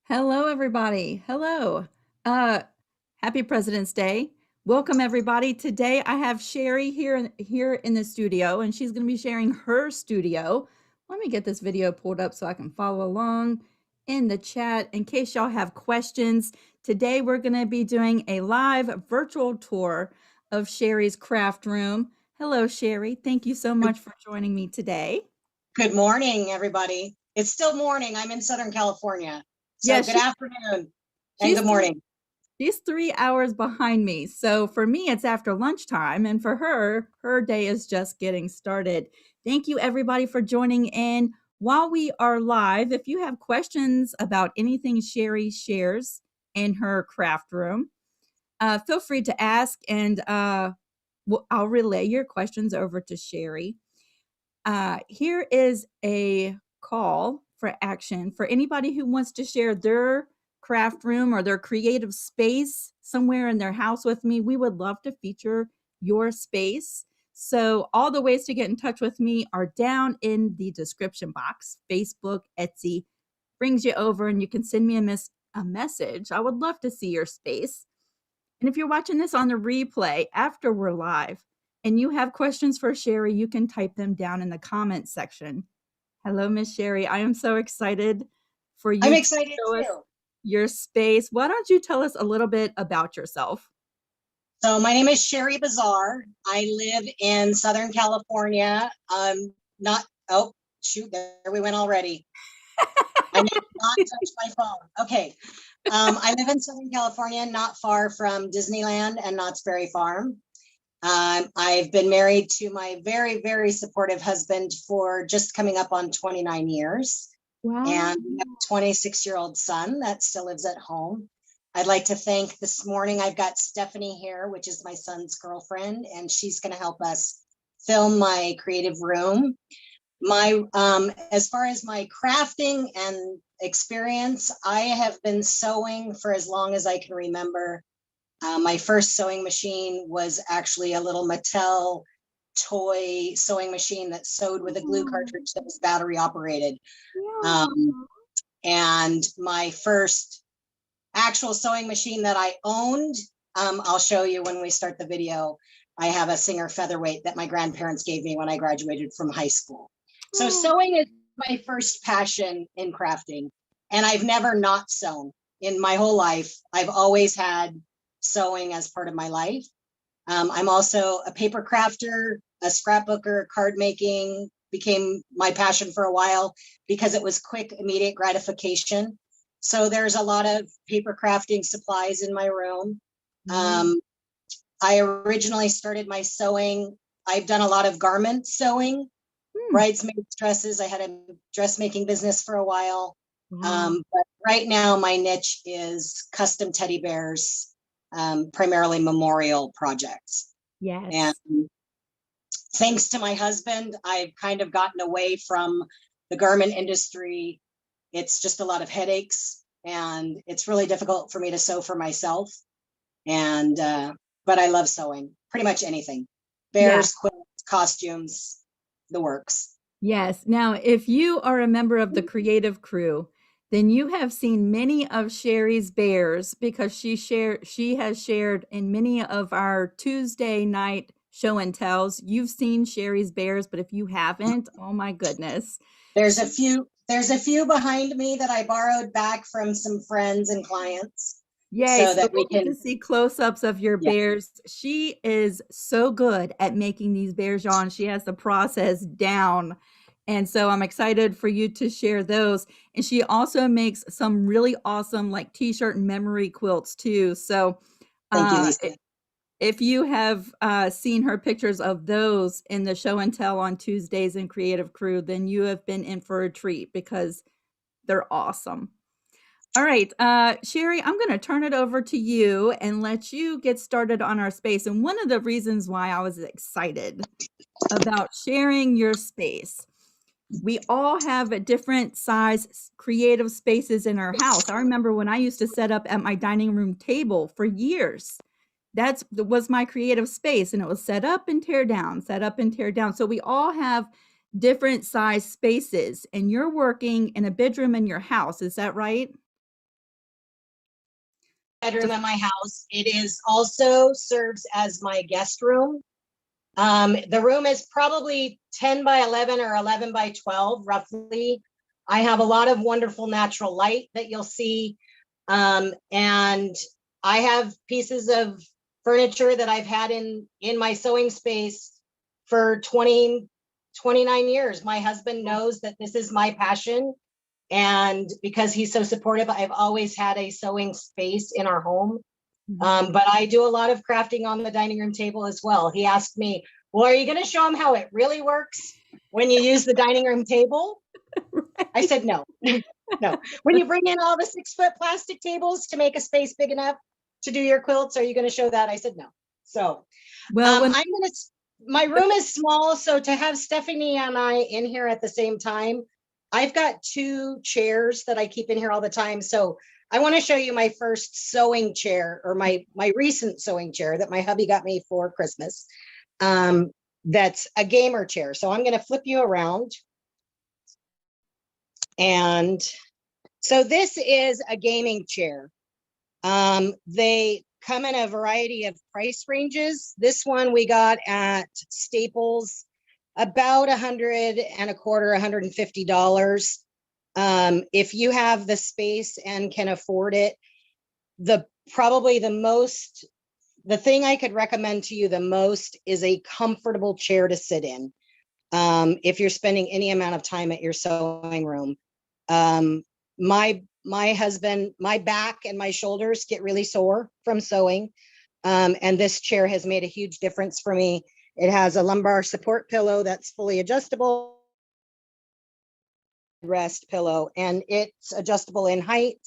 Hello, everybody. Hello. Uh, Happy President's Day. Welcome, everybody. Today I have Sheri here in the studio, and she's going to be sharing her studio. Let me get this video pulled up so I can follow along in the chat in case y'all have questions. Today we're going to be doing a live virtual tour of Sheri's craft room. Hello, Sheri. Thank you so much for joining me today. Good morning, everybody. It's still morning. I'm in Southern California. So Yeah, good afternoon and she's good morning. She's 3 hours behind me. So for me, it's after lunchtime. And for her, her day is just getting started. Thank you, everybody, for joining in. While we are live, if you have questions about anything Sheri shares in her craft room, feel free to ask, and I'll relay your questions over to Sheri. Here is a call for action for anybody who wants to share their craft room or their creative space somewhere in their house with me. We would love to feature your space. So all the ways to get in touch with me are down in the description box. Facebook, Etsy brings you over, and you can send me a message. I would love to see your space. And if you're watching this on the replay after we're live and you have questions for Sheri, you can type them down in the comments section. Hello, Miss Sheri. I am so excited for you I'm to excited show us too. your space. Why don't you tell us a little bit about yourself? So my name is Sheri Bazar. I live in Southern California. Oh, shoot, there we went already. I need to not touch my phone. Okay. I live in Southern California, not far from Disneyland and Knott's Berry Farm. I've been married to my very, very supportive husband for just coming up on 29 years. Wow. And we have a 26-year-old son that still lives at home. I'd like to thank this morning. I've got Stephanie here, which is my son's girlfriend, and she's going to help us film my creative room. As far as my crafting and experience, I have been sewing for as long as I can remember. My first sewing machine was actually a little Mattel toy sewing machine that sewed with a glue cartridge that was battery operated. And my first actual sewing machine that I owned, I'll show you when we start the video. I have a Singer Featherweight that my grandparents gave me when I graduated from high school. So sewing is my first passion in crafting, and I've never not sewn in my whole life. I've always had sewing as part of my life. I'm also a paper crafter, a scrapbooker. Card making became my passion for a while because it was quick, immediate gratification. So there's a lot of paper crafting supplies in my room. I originally started my sewing. I've done a lot of garment sewing, bridesmaids dresses. I had a dressmaking business for a while. But right now my niche is custom teddy bears, primarily memorial projects. Yes. And thanks to my husband, I've kind of gotten away from the garment industry. It's just a lot of headaches, and it's really difficult for me to sew for myself. And but I love sewing, pretty much anything. Bears, quilts, costumes, the works. Yes. Now, if you are a member of the creative crew, then you have seen many of Sheri's bears because she has shared in many of our Tuesday night show and tells. You've seen Sheri's bears, but if you haven't, oh my goodness. There's a few behind me that I borrowed back from some friends and clients. Yay, so that we can get to see close-ups of your bears. She is so good at making these bears, John. She has the process down. And so I'm excited for you to share those. And she also makes some really awesome like t-shirt and memory quilts too. So thank you, Lisa. If you have seen her pictures of those in the show and tell on Tuesdays in Creative Crew, then you have been in for a treat because they're awesome. All right, Sheri, I'm going to turn it over to you and let you get started on our space. And one of the reasons why I was excited about sharing your space, we all have a different size creative spaces in our house. I remember when I used to set up at my dining room table for years. That was my creative space, and it was set up and tear down, set up and tear down. So we all have different size spaces, and you're working in a bedroom in your house. Is that right? bedroom in my house. It is also serves as my guest room. The room is probably 10 by 11 or 11 by 12, roughly. I have a lot of wonderful natural light that you'll see. And I have pieces of furniture that I've had in my sewing space for 29 years. My husband knows that this is my passion. And because he's so supportive, I've always had a sewing space in our home. But I do a lot of crafting on the dining room table as well. He asked me, well, are you going to show him how it really works when you use the dining room table? Right. I said, no, no. When you bring in all the 6-foot plastic tables to make a space big enough to do your quilts, are you going to show that? I said, no. So well, my room is small. So to have Stephanie and I in here at the same time, I've got 2 chairs that I keep in here all the time. So I want to show you my first sewing chair, or my recent sewing chair that my hubby got me for Christmas. That's a gamer chair. So I'm going to flip you around. And so this is a gaming chair. They come in a variety of price ranges. This one we got at Staples, about $100 and a quarter, $150. If you have the space and can afford it, probably the thing I could recommend to you the most is a comfortable chair to sit in. If you're spending any amount of time at your sewing room. My husband, my back and my shoulders get really sore from sewing. And this chair has made a huge difference for me. It has a lumbar support pillow that's fully adjustable, rest pillow, and it's adjustable in height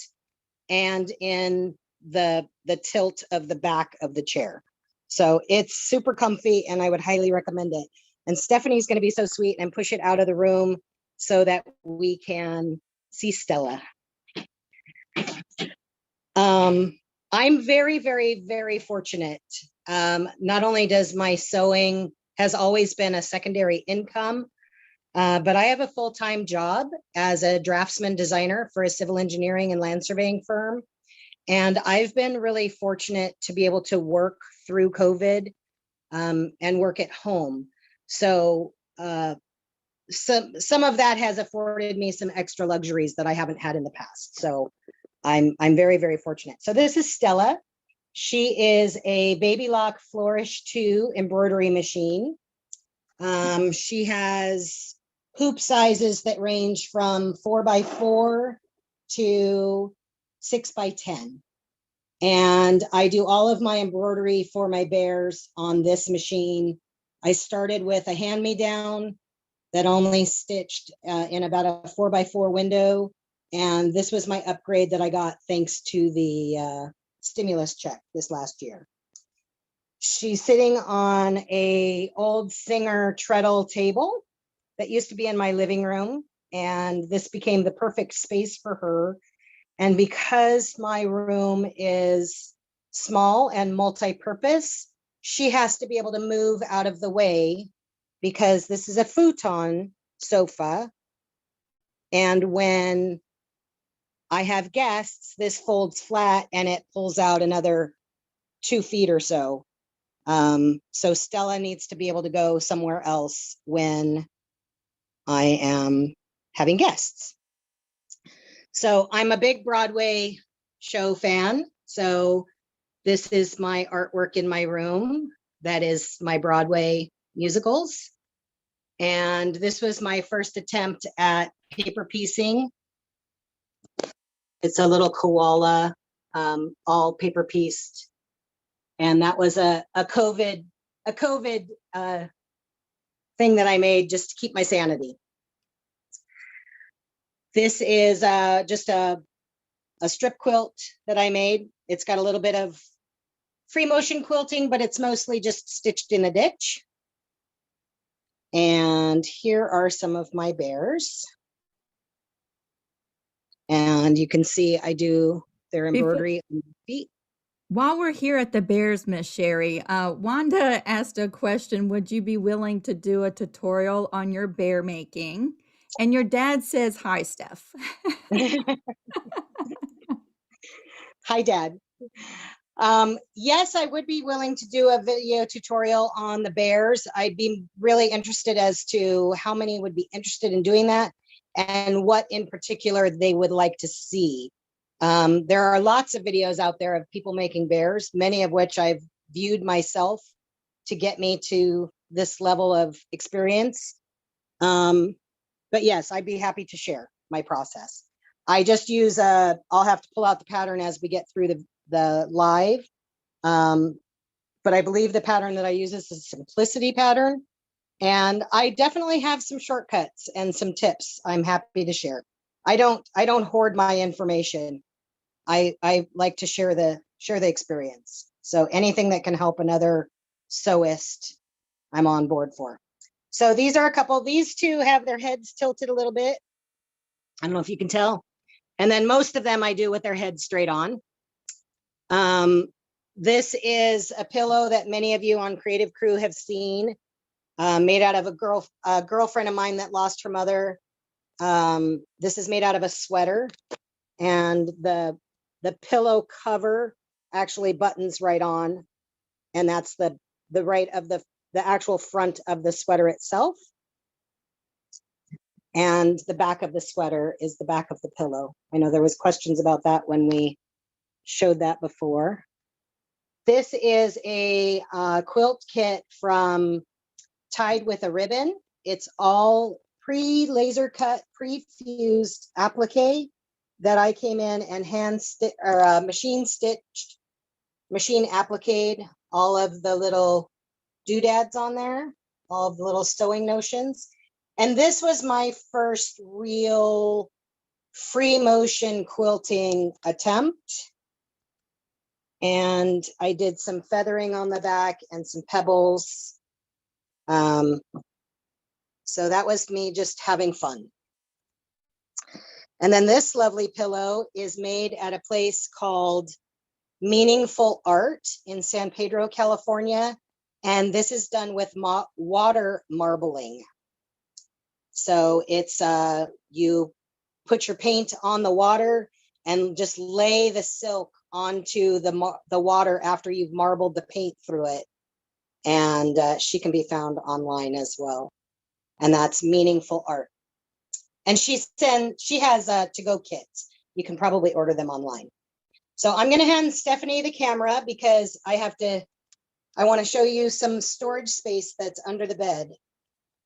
and in the tilt of the back of the chair. So it's super comfy and I would highly recommend it. And Stephanie's going to be so sweet and push it out of the room so that we can see Stella. I'm very, very, very fortunate. Not only does my sewing has always been a secondary income, but I have a full-time job as a draftsman designer for a civil engineering and land surveying firm. And I've been really fortunate to be able to work through COVID and work at home. So some of that has afforded me some extra luxuries that I haven't had in the past. So I'm very, very fortunate. So this is Stella. She is a Baby Lock Flourish 2 embroidery machine. She has hoop sizes that range from 4x4 to 6x10. And I do all of my embroidery for my bears on this machine. I started with a hand-me-down that only stitched in about a 4x4 window. And this was my upgrade that I got thanks to the stimulus check this last year. She's sitting on a old Singer treadle table that used to be in my living room. And this became the perfect space for her. And because my room is small and multi-purpose, she has to be able to move out of the way because this is a futon sofa. And when I have guests, this folds flat and it pulls out another 2 feet or so. So Stella needs to be able to go somewhere else when I am having guests. So I'm a big Broadway show fan. So this is my artwork in my room. That is my Broadway musicals. And this was my first attempt at paper piecing. It's a little koala, all paper pieced. And that was a COVID thing that I made just to keep my sanity. This is just a strip quilt that I made. It's got a little bit of free motion quilting, but it's mostly just stitched in a ditch. And here are some of my bears. And you can see I do their embroidery on the feet. While we're here at the Bears, Miss Sheri, Wanda asked a question. Would you be willing to do a tutorial on your bear making? And your dad says, hi, Steph. Hi, Dad. Yes, I would be willing to do a video tutorial on the bears. I'd be really interested as to how many would be interested in doing that and what in particular they would like to see. There are lots of videos out there of people making bears, many of which I've viewed myself to get me to this level of experience. But yes, I'd be happy to share my process. I just use I'll have to pull out the pattern as we get through the live. But I believe the pattern that I use is a simplicity pattern. And I definitely have some shortcuts and some tips I'm happy to share. I don't hoard my information. I like to share the experience. So anything that can help another sewist, I'm on board for. So these are a couple. These two have their heads tilted a little bit. I don't know if you can tell. And then most of them I do with their heads straight on. This is a pillow that many of you on Creative Crew have seen, made out of a girlfriend of mine that lost her mother. This is made out of a sweater, and the pillow cover actually buttons right on, and that's the right of the actual front of the sweater itself. And the back of the sweater is the back of the pillow. I know there was questions about that when we showed that before. This is a quilt kit from Tied with a Ribbon. It's all pre-laser cut, pre-fused applique that I came in and machine stitched, machine appliqued all of the little doodads on there, all of the little sewing notions. And this was my first real free motion quilting attempt. And I did some feathering on the back and some pebbles. So that was me just having fun. And then this lovely pillow is made at a place called Meaningful Art in San Pedro, California. And this is done with water marbling. So it's you put your paint on the water and just lay the silk onto the water after you've marbled the paint through it. And she can be found online as well. And that's Meaningful Art. And she has to-go kits. You can probably order them online. So I'm going to hand Stephanie the camera because I want to show you some storage space that's under the bed.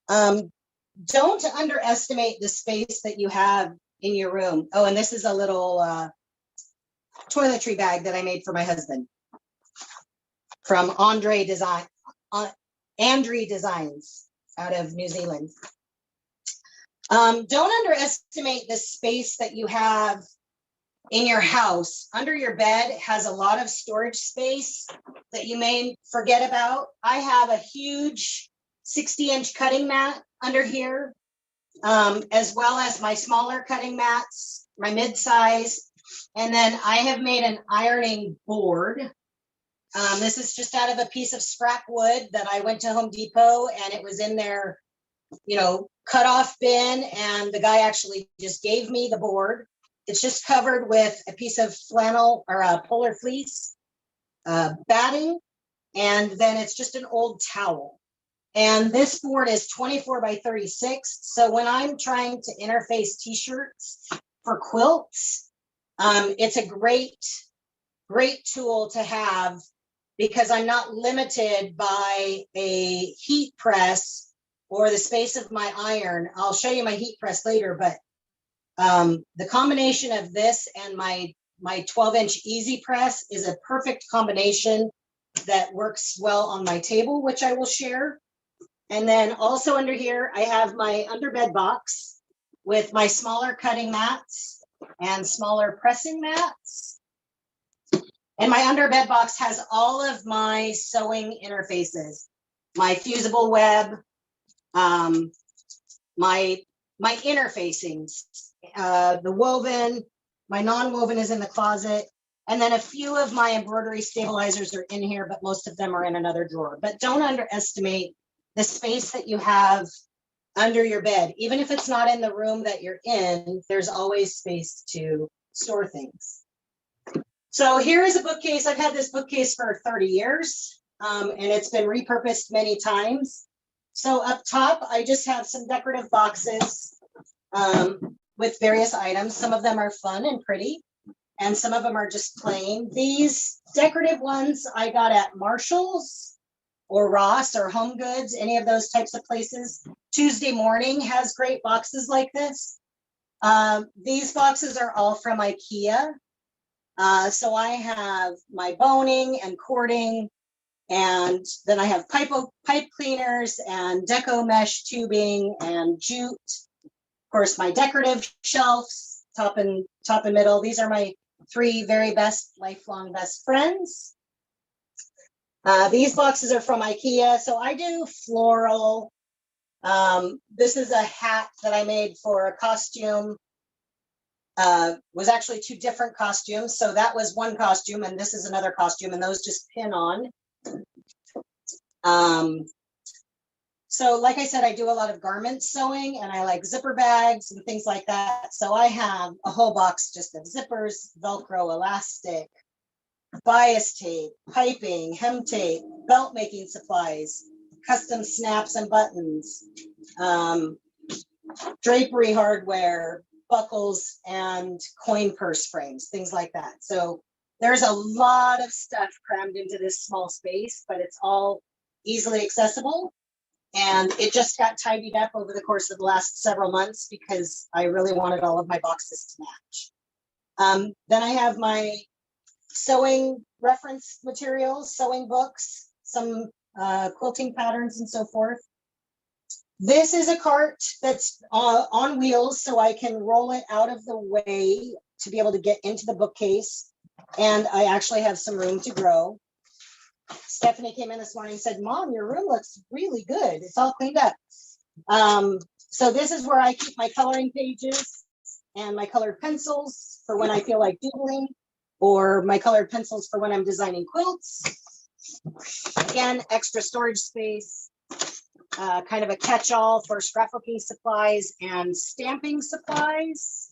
Don't underestimate the space that you have in your room. Oh, and this is a little toiletry bag that I made for my husband from Andre Designs out of New Zealand. Don't underestimate the space that you have in your house. Under your bed has a lot of storage space that you may forget about. I have a huge 60-inch cutting mat under here, as well as my smaller cutting mats, my mid-size. And then I have made an ironing board. This is just out of a piece of scrap wood that I went to Home Depot, and it was in their, cut off bin. And the guy actually just gave me the board. It's just covered with a piece of flannel or a polar fleece batting. And then it's just an old towel. And this board is 24 by 36. So when I'm trying to interface t-shirts for quilts, it's a great tool to have because I'm not limited by a heat press or the space of my iron. I'll show you my heat press later, but the combination of this and my 12-inch easy press is a perfect combination that works well on my table, which I will share. And then also under here, I have my underbed box with my smaller cutting mats and smaller pressing mats. And my underbed box has all of my sewing interfaces, my fusible web, my interfacings, the woven, my non-woven is in the closet. And then a few of my embroidery stabilizers are in here, but most of them are in another drawer. But don't underestimate the space that you have under your bed. Even if it's not in the room that you're in, there's always space to store things. So here is a bookcase. I've had this bookcase for 30 years, and it's been repurposed many times. So up top, I just have some decorative boxes with various items. Some of them are fun and pretty, and some of them are just plain. These decorative ones I got at Marshall's or Ross or Home Goods, any of those types of places. Tuesday Morning has great boxes like this. These boxes are all from IKEA. So I have my boning and cording, and then I have pipe cleaners and deco mesh tubing and jute. Of course, my decorative shelves, top and middle. These are my 3 very best, lifelong best friends. These boxes are from IKEA. So I do floral. This is a hat that I made for a costume. Was actually 2 different costumes. So that was one costume and this is another costume, and those just pin on. So like I said, I do a lot of garment sewing, and I like zipper bags and things like that. So I have a whole box just of zippers, Velcro, elastic, bias tape, piping, hem tape, belt making supplies, custom snaps and buttons, drapery hardware, buckles, and coin purse frames, things like that. So there's a lot of stuff crammed into this small space, but it's all easily accessible. And it just got tidied up over the course of the last several months because I really wanted all of my boxes to match. Then I have my sewing reference materials, sewing books, some quilting patterns and so forth. This is a cart that's on wheels, so I can roll it out of the way to be able to get into the bookcase. And I actually have some room to grow. Stephanie came in this morning and said, Mom, your room looks really good. It's all cleaned up. So this is where I keep my coloring pages and my colored pencils for when I feel like doodling, or my colored pencils for when I'm designing quilts. Again, extra storage space. Kind of a catch-all for scrapbooking supplies and stamping supplies.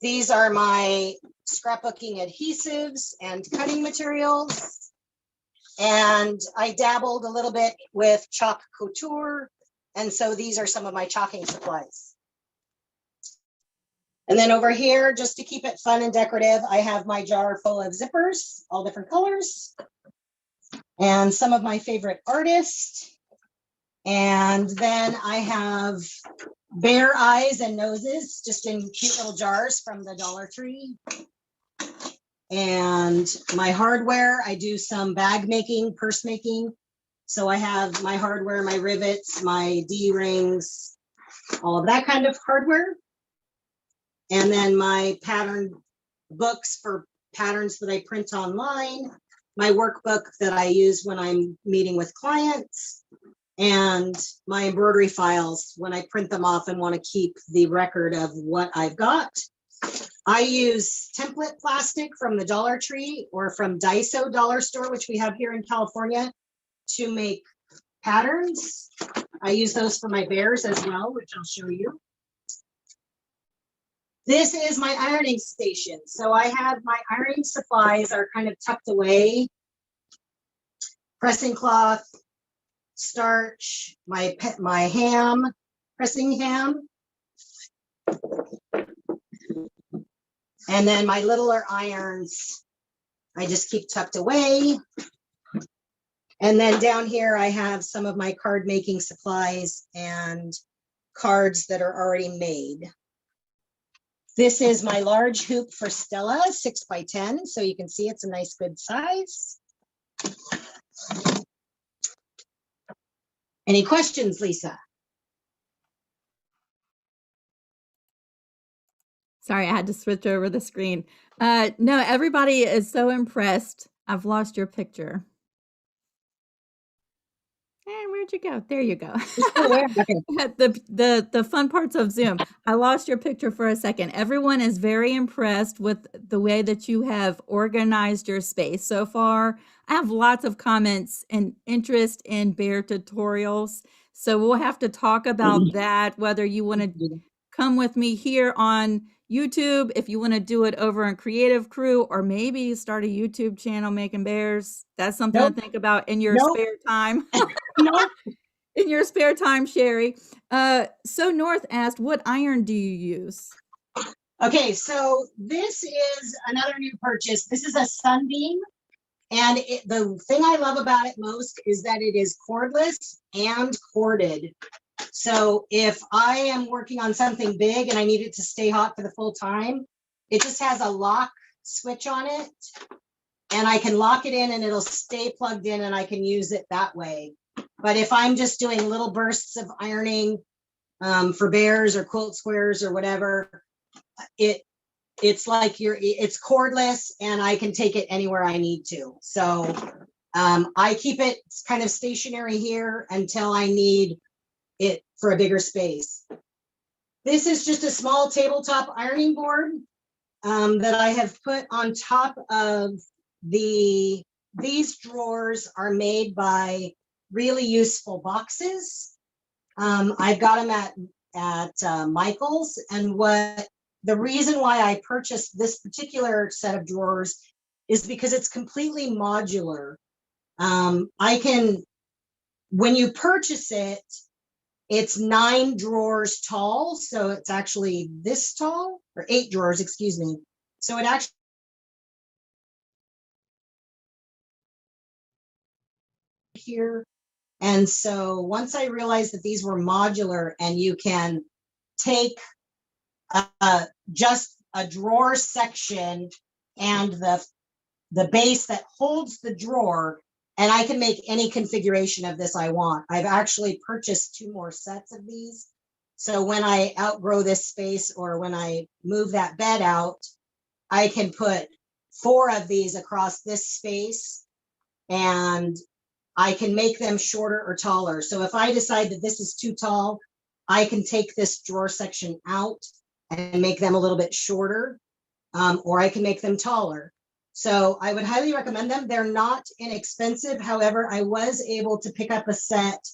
These are my scrapbooking adhesives and cutting materials. And I dabbled a little bit with chalk couture. And so these are some of my chalking supplies. And then over here, just to keep it fun and decorative, I have my jar full of zippers, all different colors. And some of my favorite artists. And then I have bear eyes and noses just in cute little jars from the Dollar Tree. And my hardware, I do some bag making, purse making. So I have my hardware, my rivets, my D-rings, all of that kind of hardware. And then my pattern books for patterns that I print online, my workbook that I use when I'm meeting with clients, and my embroidery files when I print them off and want to keep the record of what I've got. I use template plastic from the Dollar Tree or from Daiso Dollar Store, which we have here in California, to make patterns. I use those for my bears as well, which I'll show you. This is my ironing station. So I have my ironing supplies are kind of tucked away. Pressing cloth, starch, my ham, pressing ham. And then my littler irons, I just keep tucked away. And then down here, I have some of my card making supplies and cards that are already made. This is my large hoop for Stella, 6x10. So you can see it's a nice good size. Any questions, Lisa? Sorry, I had to switch over the screen. No, everybody is so impressed. I've lost your picture. And where'd you go? There you go. The fun parts of Zoom. I lost your picture for a second. Everyone is very impressed with the way that you have organized your space so far. I have lots of comments and interest in bear tutorials. So we'll have to talk about that, whether you want to come with me here on YouTube. If you want to do it over in Creative Crew, or maybe start a YouTube channel making bears, that's something Nope, to think about in your nope, spare time. nope. In your spare time, Sheri. So North asked, what iron do you use? Okay, so this is another new purchase. This is a Sunbeam. And the thing I love about it most is that it is cordless and corded. So if I am working on something big and I need it to stay hot for the full time, it just has a lock switch on it. And I can lock it in and it'll stay plugged in and I can use it that way. But if I'm just doing little bursts of ironing for bears or quilt squares or whatever, it's like it's cordless and I can take it anywhere I need to. So I keep it kind of stationary here until I need it for a bigger space. This is just a small tabletop ironing board that I have put on top of these drawers are made by Really Useful Boxes. I've got them at Michael's, and the reason why I purchased this particular set of drawers is because it's completely modular. When you purchase it, it's 9 drawers tall. So it's actually this tall, or 8 drawers, excuse me. So it actually here. And so once I realized that these were modular and you can take just a drawer section and the base that holds the drawer, and I can make any configuration of this I want. I've actually purchased 2 more sets of these. So when I outgrow this space or when I move that bed out, I can put 4 of these across this space and I can make them shorter or taller. So if I decide that this is too tall, I can take this drawer section out and make them a little bit shorter, or I can make them taller. So I would highly recommend them. They're not inexpensive. However, I was able to pick up a set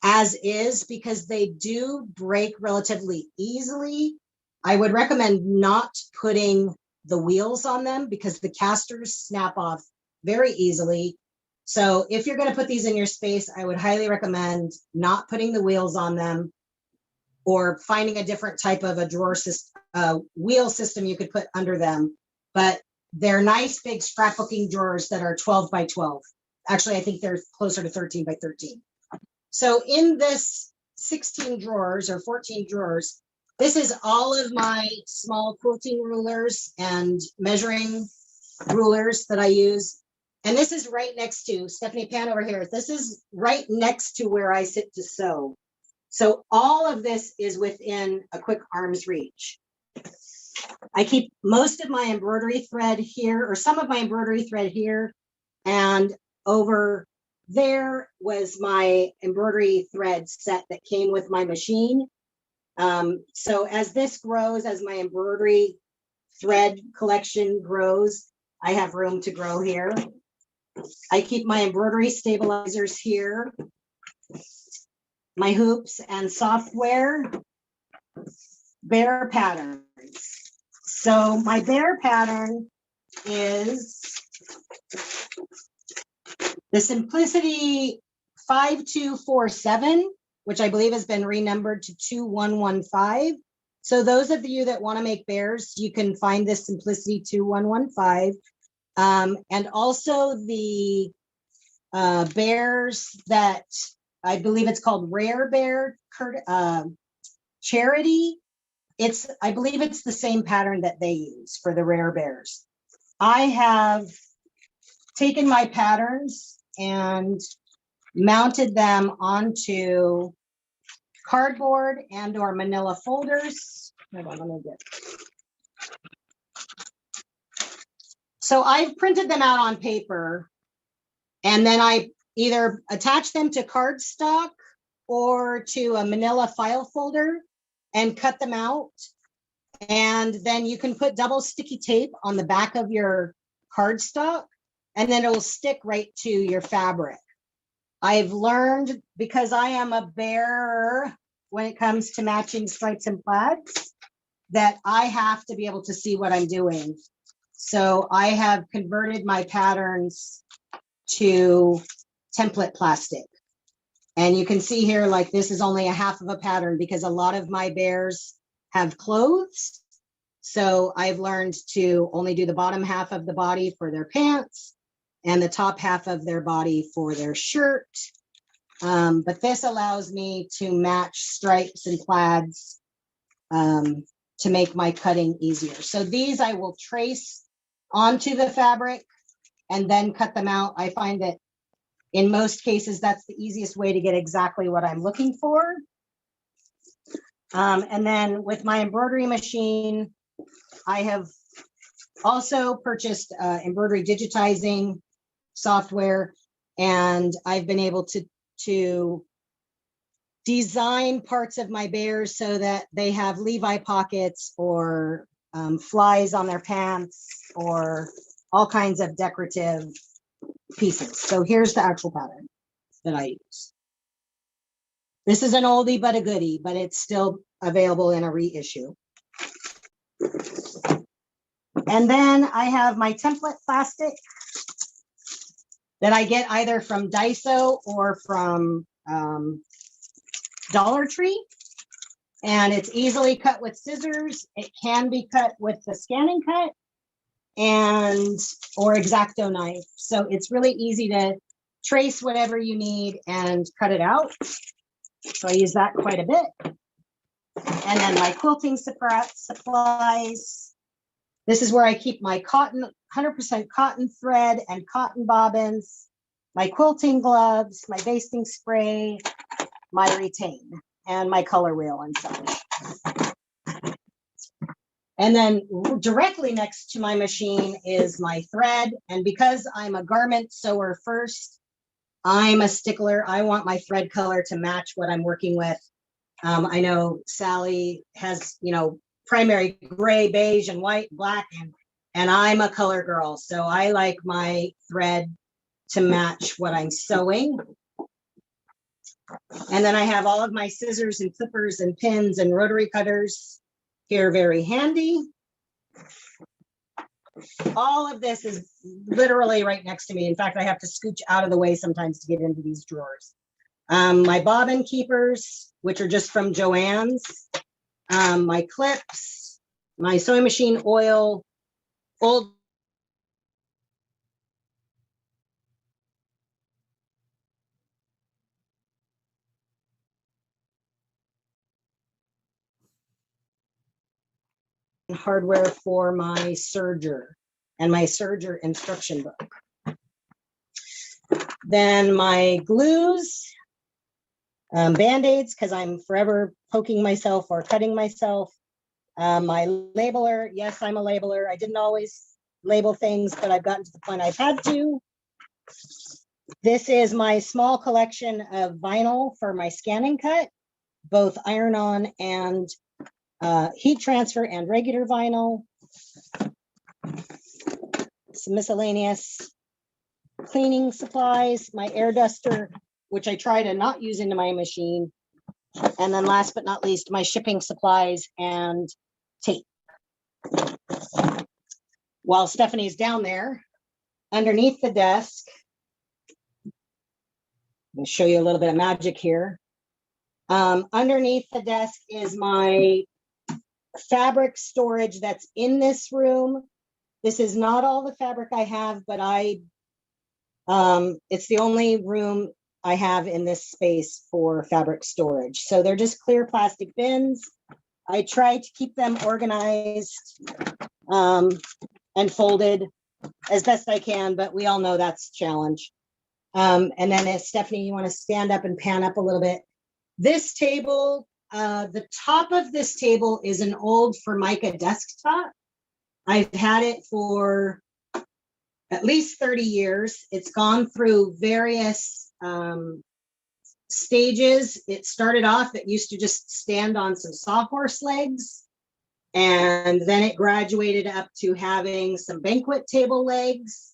as is because they do break relatively easily. I would recommend not putting the wheels on them because the casters snap off very easily. So if you're going to put these in your space, I would highly recommend not putting the wheels on them or finding a different type of a drawer system, wheel system you could put under them. But they're nice big scrapbooking drawers that are 12 by 12. Actually, I think they're closer to 13 by 13. So in this 16 drawers or 14 drawers, this is all of my small quilting rulers and measuring rulers that I use. And this is right next to, Stephanie Pan over here, this is right next to where I sit to sew. So all of this is within a quick arm's reach. I keep most of my embroidery thread here, or some of my embroidery thread here, and over there was my embroidery thread set that came with my machine. So as this grows, as my embroidery thread collection grows, I have room to grow here. I keep my embroidery stabilizers here, my hoops and software, bear patterns. So my bear pattern is the Simplicity 5247, which I believe has been renumbered to 2115. So those of you that want to make bears, you can find this Simplicity 2115. And also the bears that I believe it's called Rare Bear Charity. I believe it's the same pattern that they use for the Rare Bears. I have taken my patterns and mounted them onto cardboard and or manila folders. Hold on, let me get. So I've printed them out on paper and then I either attach them to cardstock or to a manila file folder and cut them out. And then you can put double sticky tape on the back of your cardstock and then it will stick right to your fabric. I've learned, because I am a bear when it comes to matching stripes and plaids that I have to be able to see what I'm doing. So I have converted my patterns to template plastic. And you can see here, like this is only a half of a pattern because a lot of my bears have clothes. So I've learned to only do the bottom half of the body for their pants and the top half of their body for their shirt. But this allows me to match stripes and plaids to make my cutting easier. So these I will trace onto the fabric and then cut them out. I find that in most cases, that's the easiest way to get exactly what I'm looking for. And then with my embroidery machine, I have also purchased embroidery digitizing software, and I've been able to design parts of my bears so that they have Levi pockets or flies on their pants or all kinds of decorative pieces. So here's the actual pattern that I use. This is an oldie but a goodie, but it's still available in a reissue. And then I have my template plastic that I get either from Daiso or from Dollar Tree. And it's easily cut with scissors. It can be cut with the scanning cut and or X-Acto knife. So it's really easy to trace whatever you need and cut it out. So I use that quite a bit. And then my quilting supplies. This is where I keep my cotton, 100% cotton thread and cotton bobbins, my quilting gloves, my basting spray, my retain, and my color wheel and such. And then directly next to my machine is my thread. And because I'm a garment sewer first, I'm a stickler. I want my thread color to match what I'm working with. I know Sally has, primary gray, beige, and white, black, and I'm a color girl. So I like my thread to match what I'm sewing. And then I have all of my scissors and clippers and pins and rotary cutters here, very handy. All of this is literally right next to me. In fact, I have to scooch out of the way sometimes to get into these drawers. My bobbin keepers, which are just from Joann's, my clips, my sewing machine oil, old hardware for my serger and my serger instruction book. Then my glues, Band-Aids, because I'm forever poking myself or cutting myself. My labeler, yes, I'm a labeler. I didn't always label things, but I've gotten to the point I've had to. This is my small collection of vinyl for my scanning cut, both iron-on and heat transfer and regular vinyl. Some miscellaneous cleaning supplies, my air duster, which I try to not use into my machine. And then last but not least, my shipping supplies and tape. While Stephanie's down there, underneath the desk, I'll show you a little bit of magic here. Underneath the desk is my fabric storage that's in this room. This is not all the fabric I have, but it's the only room I have in this space for fabric storage. So they're just clear plastic bins. I try to keep them organized and folded as best I can, but we all know that's a challenge. And then if Stephanie, you want to stand up and pan up a little bit. This table, the top of this table is an old Formica desktop. I've had it for at least 30 years. It's gone through various stages. It started off, it used to just stand on some sawhorse legs. And then it graduated up to having some banquet table legs.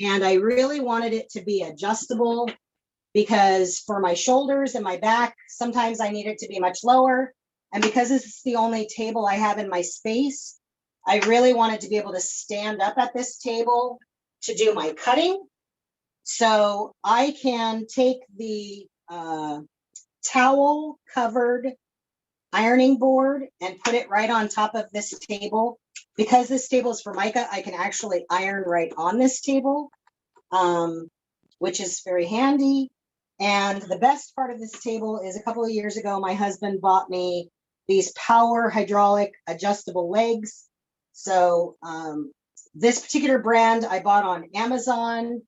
And I really wanted it to be adjustable. because for my shoulders and my back, sometimes I need it to be much lower. And because this is the only table I have in my space, I really wanted to be able to stand up at this table to do my cutting. So I can take the towel covered ironing board and put it right on top of this table. Because this table is Formica, I can actually iron right on this table, which is very handy. And the best part of this table is a couple of years ago, my husband bought me these power hydraulic adjustable legs. So this particular brand I bought on Amazon,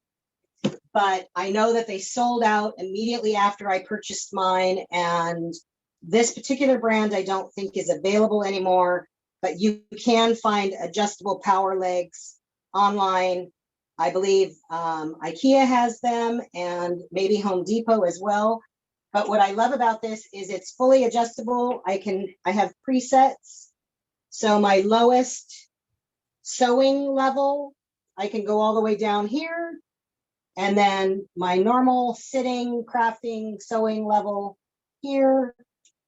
but I know that they sold out immediately after I purchased mine. And this particular brand I don't think is available anymore, but you can find adjustable power legs online. I believe IKEA has them and maybe Home Depot as well. But what I love about this is it's fully adjustable. I have presets. So my lowest sewing level, I can go all the way down here. And then my normal sitting, crafting, sewing level here.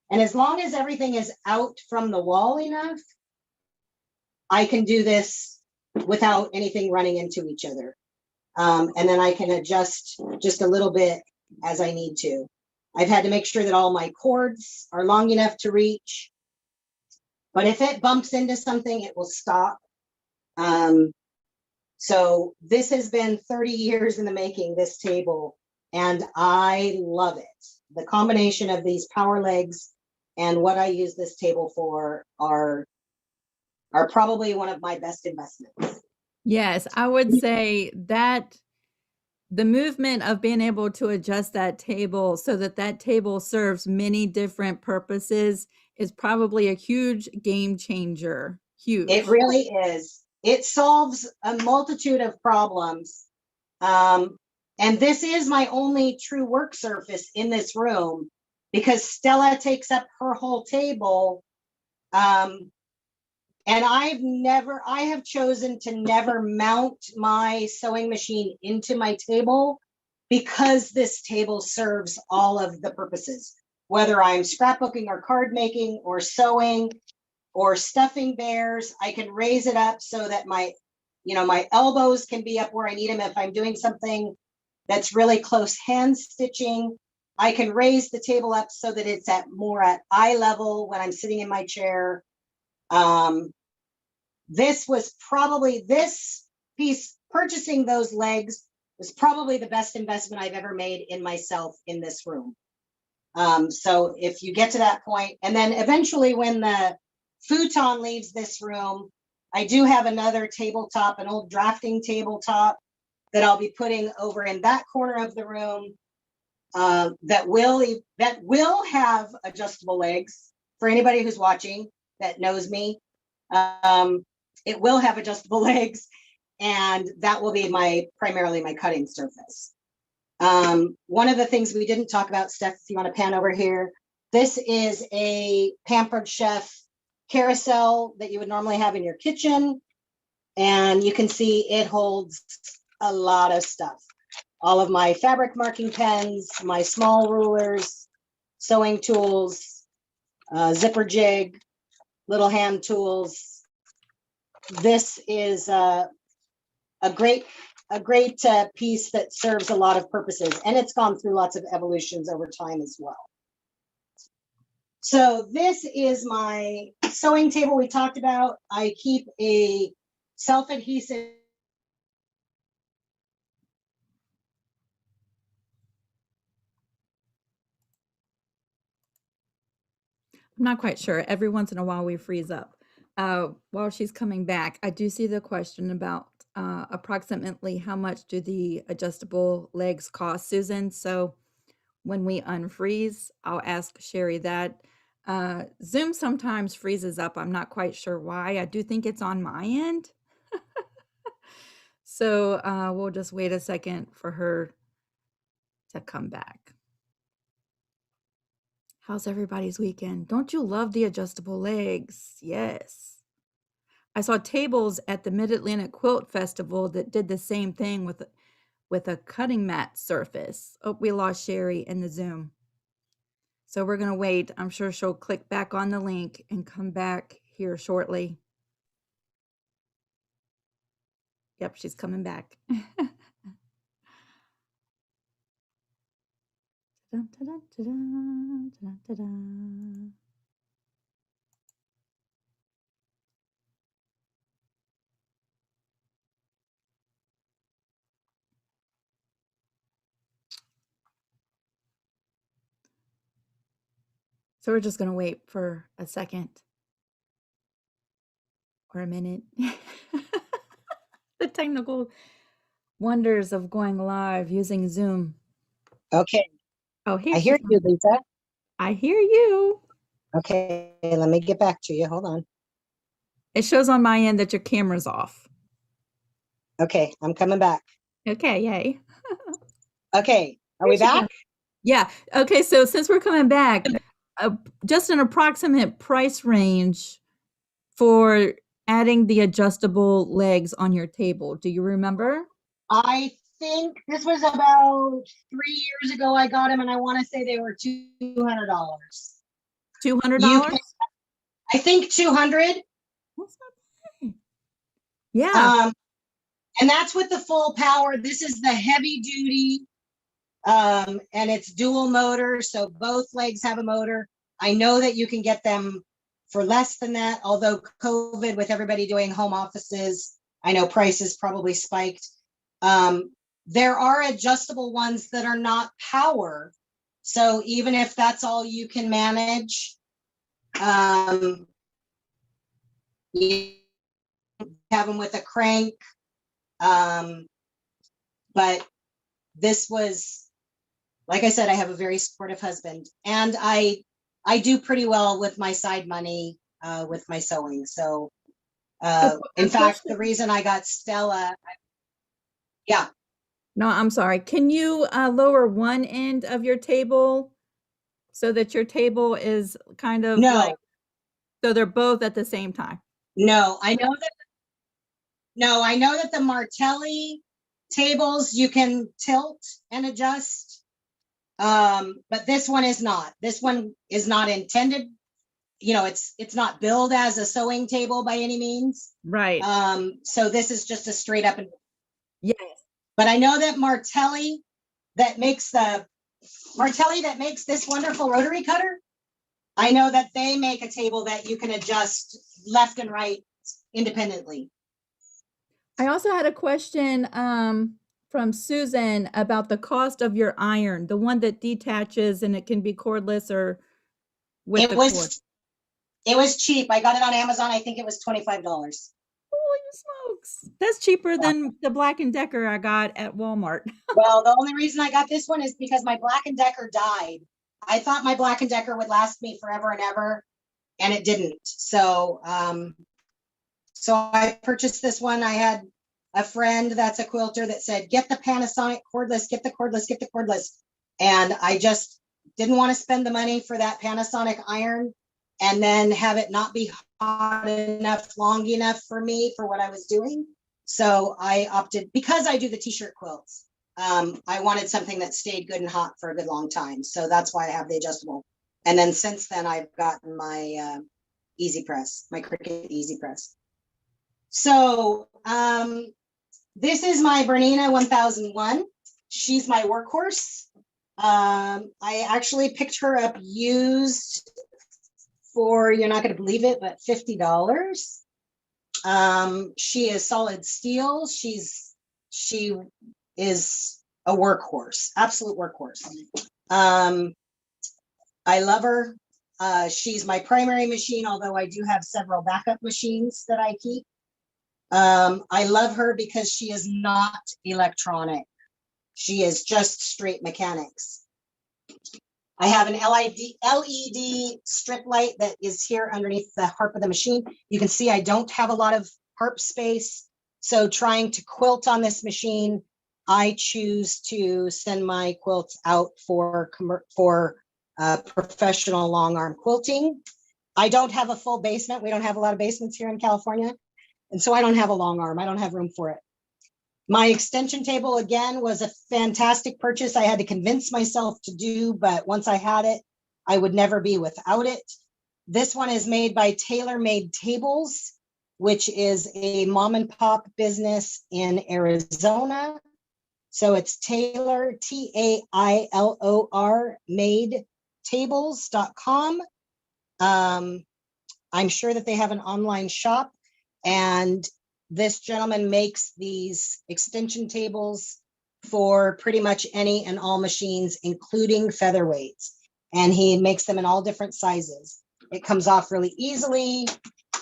And as long as everything is out from the wall enough, I can do this without anything running into each other. And then I can adjust just a little bit as I need to. I've had to make sure that all my cords are long enough to reach. But if it bumps into something, it will stop. So this has been 30 years in the making, this table, and I love it. The combination of these power legs and what I use this table for are probably one of my best investments. Yes, I would say that the movement of being able to adjust that table so that that table serves many different purposes is probably a huge game changer. Huge. It really is. It solves a multitude of problems. And this is my only true work surface in this room because Stella takes up her whole table. And I have chosen to never mount my sewing machine into my table because this table serves all of the purposes, whether I'm scrapbooking or card making or sewing or stuffing bears. I can raise it up so that my elbows can be up where I need them. If I'm doing something that's really close hand stitching, I can raise the table up so that it's more at eye level when I'm sitting in my chair. This piece, purchasing those legs, was probably the best investment I've ever made in myself in this room. So if you get to that point, and then eventually when the futon leaves this room, I do have another tabletop, an old drafting tabletop that I'll be putting over in that corner of the room that will have adjustable legs. For anybody who's watching that knows me, it will have adjustable legs, and that will be primarily my cutting surface. One of the things we didn't talk about, Steph, if you want to pan over here, this is a Pampered Chef carousel that you would normally have in your kitchen. And you can see it holds a lot of stuff. All of my fabric marking pens, my small rulers, sewing tools, zipper jig, little hand tools. This is a great piece that serves a lot of purposes, and it's gone through lots of evolutions over time as well. So this is my sewing table we talked about. I keep a self-adhesive. I'm not quite sure. Every once in a while we freeze up. While she's coming back, I do see the question about approximately how much do the adjustable legs cost, Susan? So when we unfreeze, I'll ask Sheri that. Zoom sometimes freezes up. I'm not quite sure why. I do think it's on my end. So we'll just wait a second for her to come back. How's everybody's weekend? Don't you love the adjustable legs? Yes. I saw tables at the Mid-Atlantic Quilt Festival that did the same thing with with a cutting mat surface. Oh, we lost Sheri in the Zoom. So we're going to wait. I'm sure she'll click back on the link and come back here shortly. Yep, she's coming back. So we're just going to wait for a second or a minute. The technical wonders of going live using Zoom. Okay. Oh, here I hear you, Lisa. I hear you. Okay, let me get back to you. Hold on. It shows on my end that your camera's off. Okay, I'm coming back. Okay, yay. Okay, are we back? Yeah. Okay, so since we're coming back, just an approximate price range for adding the adjustable legs on your table. Do you remember? I think this was about 3 years ago. I got them, and I want to say they were $200. $200? I think 200. That's not bad. Yeah. And that's with the full power. This is the heavy duty, and it's dual motor, so both legs have a motor. I know that you can get them for less than that, although COVID, with everybody doing home offices, I know prices probably spiked. There are adjustable ones that are not power. So even if that's all you can manage, you have them with a crank. But this was, like I said, I have a very supportive husband, and I do pretty well with my side money, with my sewing. So in fact, the reason I got Stella, yeah. No, I'm sorry. Can you lower one end of your table so that your table is kind of like, so they're both at the same time? No, I know that the Martelli tables you can tilt and adjust. But this one is not. This one is not intended, it's not billed as a sewing table by any means. Right. So this is just a straight up. Yes. But I know that Martelli that makes this wonderful rotary cutter, I know that they make a table that you can adjust left and right independently. I also had a question from Susan about the cost of your iron, the one that detaches and it can be cordless or with the cord. It was cheap. I got it on Amazon. I think it was $25. Holy smokes. That's cheaper than the Black & Decker I got at Walmart. Well, the only reason I got this one is because my Black & Decker died. I thought my Black & Decker would last me forever and ever, and it didn't. So, so I purchased this one. I had a friend that's a quilter that said, get the Panasonic cordless, get the cordless. And I just didn't want to spend the money for that Panasonic iron and then have it not be hot enough, long enough for me for what I was doing. So I opted, because I do the t-shirt quilts, I wanted something that stayed good and hot for a good long time. So that's why I have the adjustable. And then since then I've gotten my Easy Press, my Cricut Easy Press. So this is my Bernina 1001. She's my workhorse. I actually picked her up used for, you're not going to believe it, but $50. She is solid steel. She is a workhorse, absolute workhorse. I love her. She's my primary machine, although I do have several backup machines that I keep. I love her because she is not electronic. She is just straight mechanics. I have an LED strip light that is here underneath the harp of the machine. You can see I don't have a lot of harp space. So trying to quilt on this machine, I choose to send my quilts out for professional long arm quilting. I don't have a full basement. We don't have a lot of basements here in California. And so I don't have a long arm. I don't have room for it. My extension table, again, was a fantastic purchase. I had to convince myself to do, but once I had it, I would never be without it. This one is made by Tailor Made Tables, which is a mom and pop business in Arizona. So it's Tailor, Tailor, made tables.com. I'm sure that they have an online shop, and this gentleman makes these extension tables for pretty much any and all machines, including featherweights. And he makes them in all different sizes. It comes off really easily.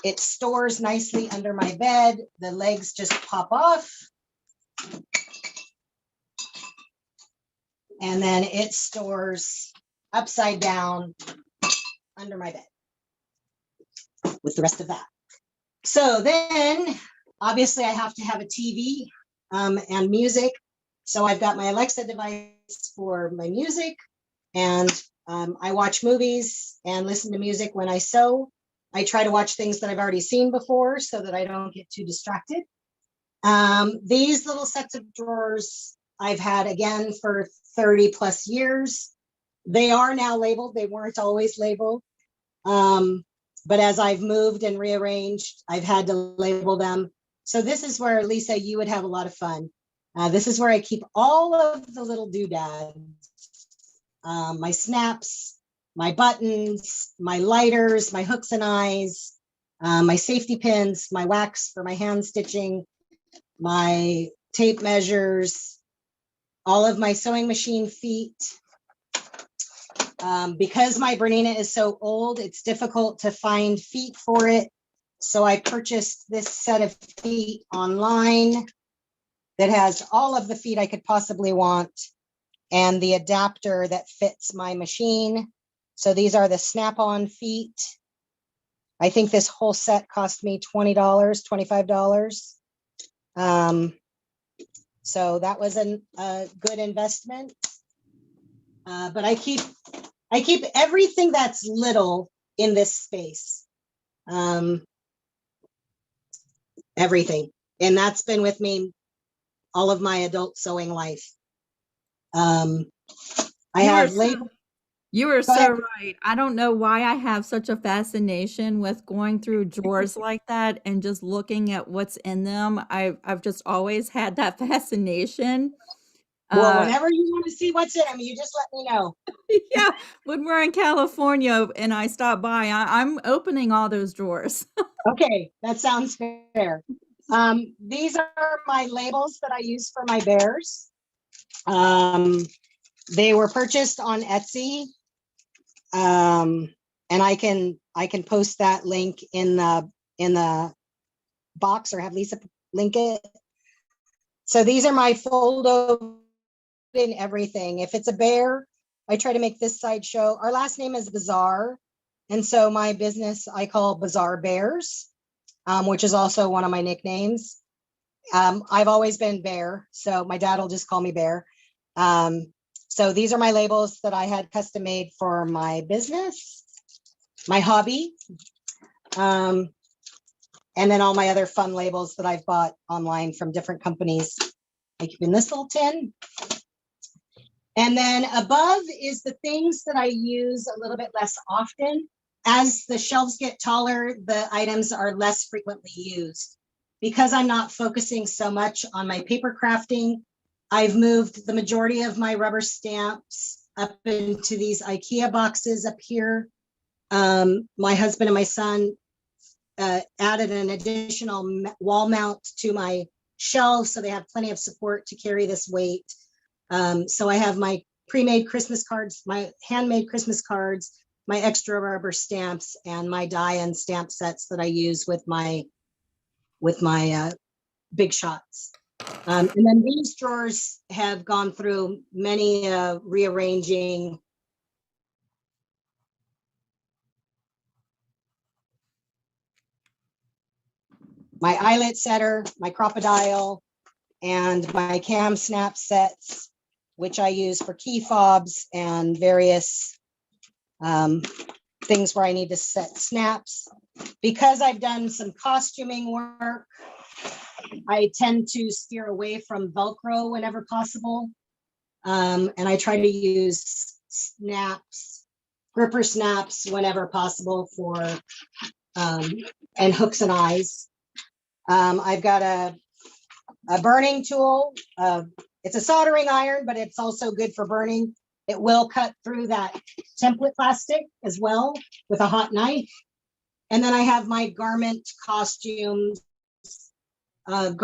It stores nicely under my bed. The legs just pop off. And then it stores upside down under my bed with the rest of that. So then, obviously, I have to have a TV and music. So I've got my Alexa device for my music, and I watch movies and listen to music when I sew. I try to watch things that I've already seen before so that I don't get too distracted. These little sets of drawers I've had, again, for 30 plus years. They are now labeled. They weren't always labeled. But as I've moved and rearranged, I've had to label them. So this is where, Lisa, you would have a lot of fun. This is where I keep all of the little doodads, my snaps, my buttons, my lighters, my hooks and eyes, my safety pins, my wax for my hand stitching, my tape measures, all of my sewing machine feet. Because my Bernina is so old, it's difficult to find feet for it. So I purchased this set of feet online that has all of the feet I could possibly want and the adapter that fits my machine. So these are the snap-on feet. I think this whole set cost me $20, $25. So that was a good investment. But I keep everything that's little in this space. Everything. And that's been with me all of my adult sewing life. I have labels. You were so right. I don't know why I have such a fascination with going through drawers like that and just looking at what's in them. I've just always had that fascination. Well, whenever you want to see what's in them, you just let me know. Yeah, when we're in California and I stop by, I'm opening all those drawers. Okay, that sounds fair. These are my labels that I use for my bears. They were purchased on Etsy. And I can post that link in the box or have Lisa link it. So these are my fold over in everything. If it's a bear, I try to make this side show. Our last name is Bazar. And so my business I call Bazar Bears, which is also one of my nicknames. I've always been Bear, so my dad will just call me Bear. So these are my labels that I had custom made for my business, my hobby, and then all my other fun labels that I've bought online from different companies. I keep in this little tin. And then above is the things that I use a little bit less often. As the shelves get taller, the items are less frequently used. Because I'm not focusing so much on my paper crafting, I've moved the majority of my rubber stamps up into these IKEA boxes up here. My husband and my son added an additional wall mount to my shelves, so they have plenty of support to carry this weight. So I have my pre-made Christmas cards, my handmade Christmas cards, my extra rubber stamps, and my die and stamp sets that I use with my big shots. And then these drawers have gone through many rearranging. My eyelet setter, my crocodile, and my cam snap sets, which I use for key fobs and various things where I need to set snaps. Because I've done some costuming work I tend to steer away from Velcro whenever possible. And I try to use snaps, gripper snaps whenever possible for, and hooks and eyes. I've got a burning tool. It's a soldering iron, but it's also good for burning. It will cut through that template plastic as well with a hot knife. And then I have my garments, costumes, and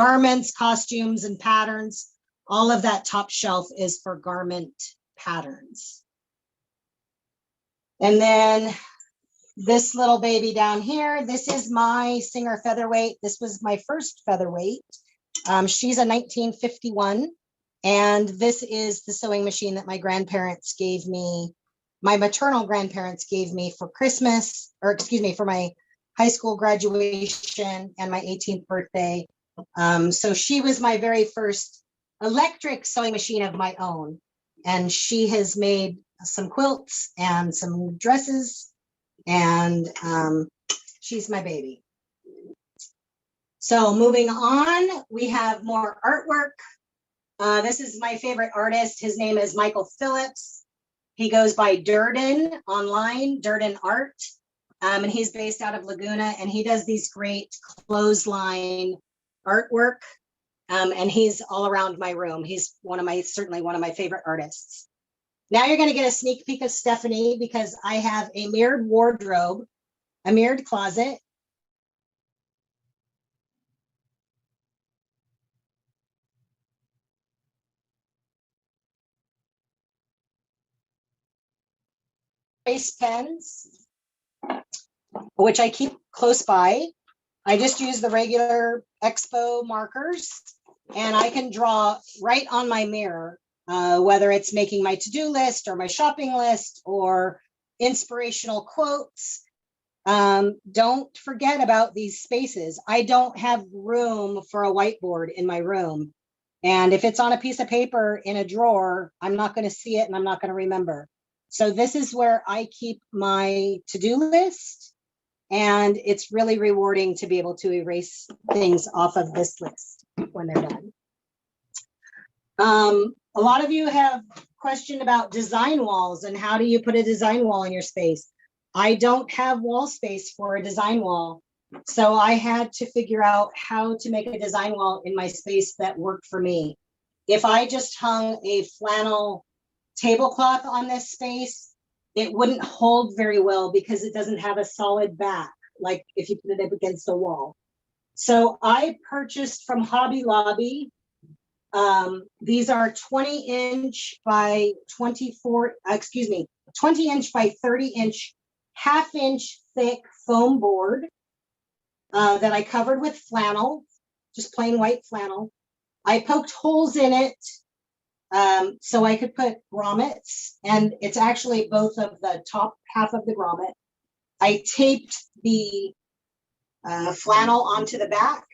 patterns. All of that top shelf is for garment patterns. And then this little baby down here, this is my Singer Featherweight. This was my first featherweight. She's a 1951. And this is the sewing machine that my grandparents gave me. My maternal grandparents gave me for Christmas, or excuse me, for my high school graduation and my 18th birthday. So she was my very first electric sewing machine of my own. And she has made some quilts and some dresses, and she's my baby. So moving on, we have more artwork. This is my favorite artist. His name is Michael Phillips. He goes by Durden online, Durden Art. And he's based out of Laguna, and he does these great clothesline artwork. And he's all around my room. He's certainly one of my favorite artists. Now you're going to get a sneak peek of Stephanie, because I have a mirrored wardrobe, a mirrored closet. Trace pens, which I keep close by. I just use the regular Expo markers, and I can draw right on my mirror, whether it's making my to-do list or my shopping list or inspirational quotes. Don't forget about these spaces. I don't have room for a whiteboard in my room. And if it's on a piece of paper in a drawer, I'm not going to see it and I'm not going to remember. So this is where I keep my to-do list, and it's really rewarding to be able to erase things off of this list when they're done. A lot of you have questioned about design walls and how do you put a design wall in your space. I don't have wall space for a design wall, so I had to figure out how to make a design wall in my space that worked for me. If I just hung a flannel tablecloth on this space, it wouldn't hold very well because it doesn't have a solid back, like if you put it up against a wall. So I purchased from Hobby Lobby. These are 20-inch by 20-inch by 30-inch, half-inch thick foam board that I covered with flannel, just plain white flannel. I poked holes in it so I could put grommets, and it's actually both of the top half of the grommet. I taped the flannel onto the back,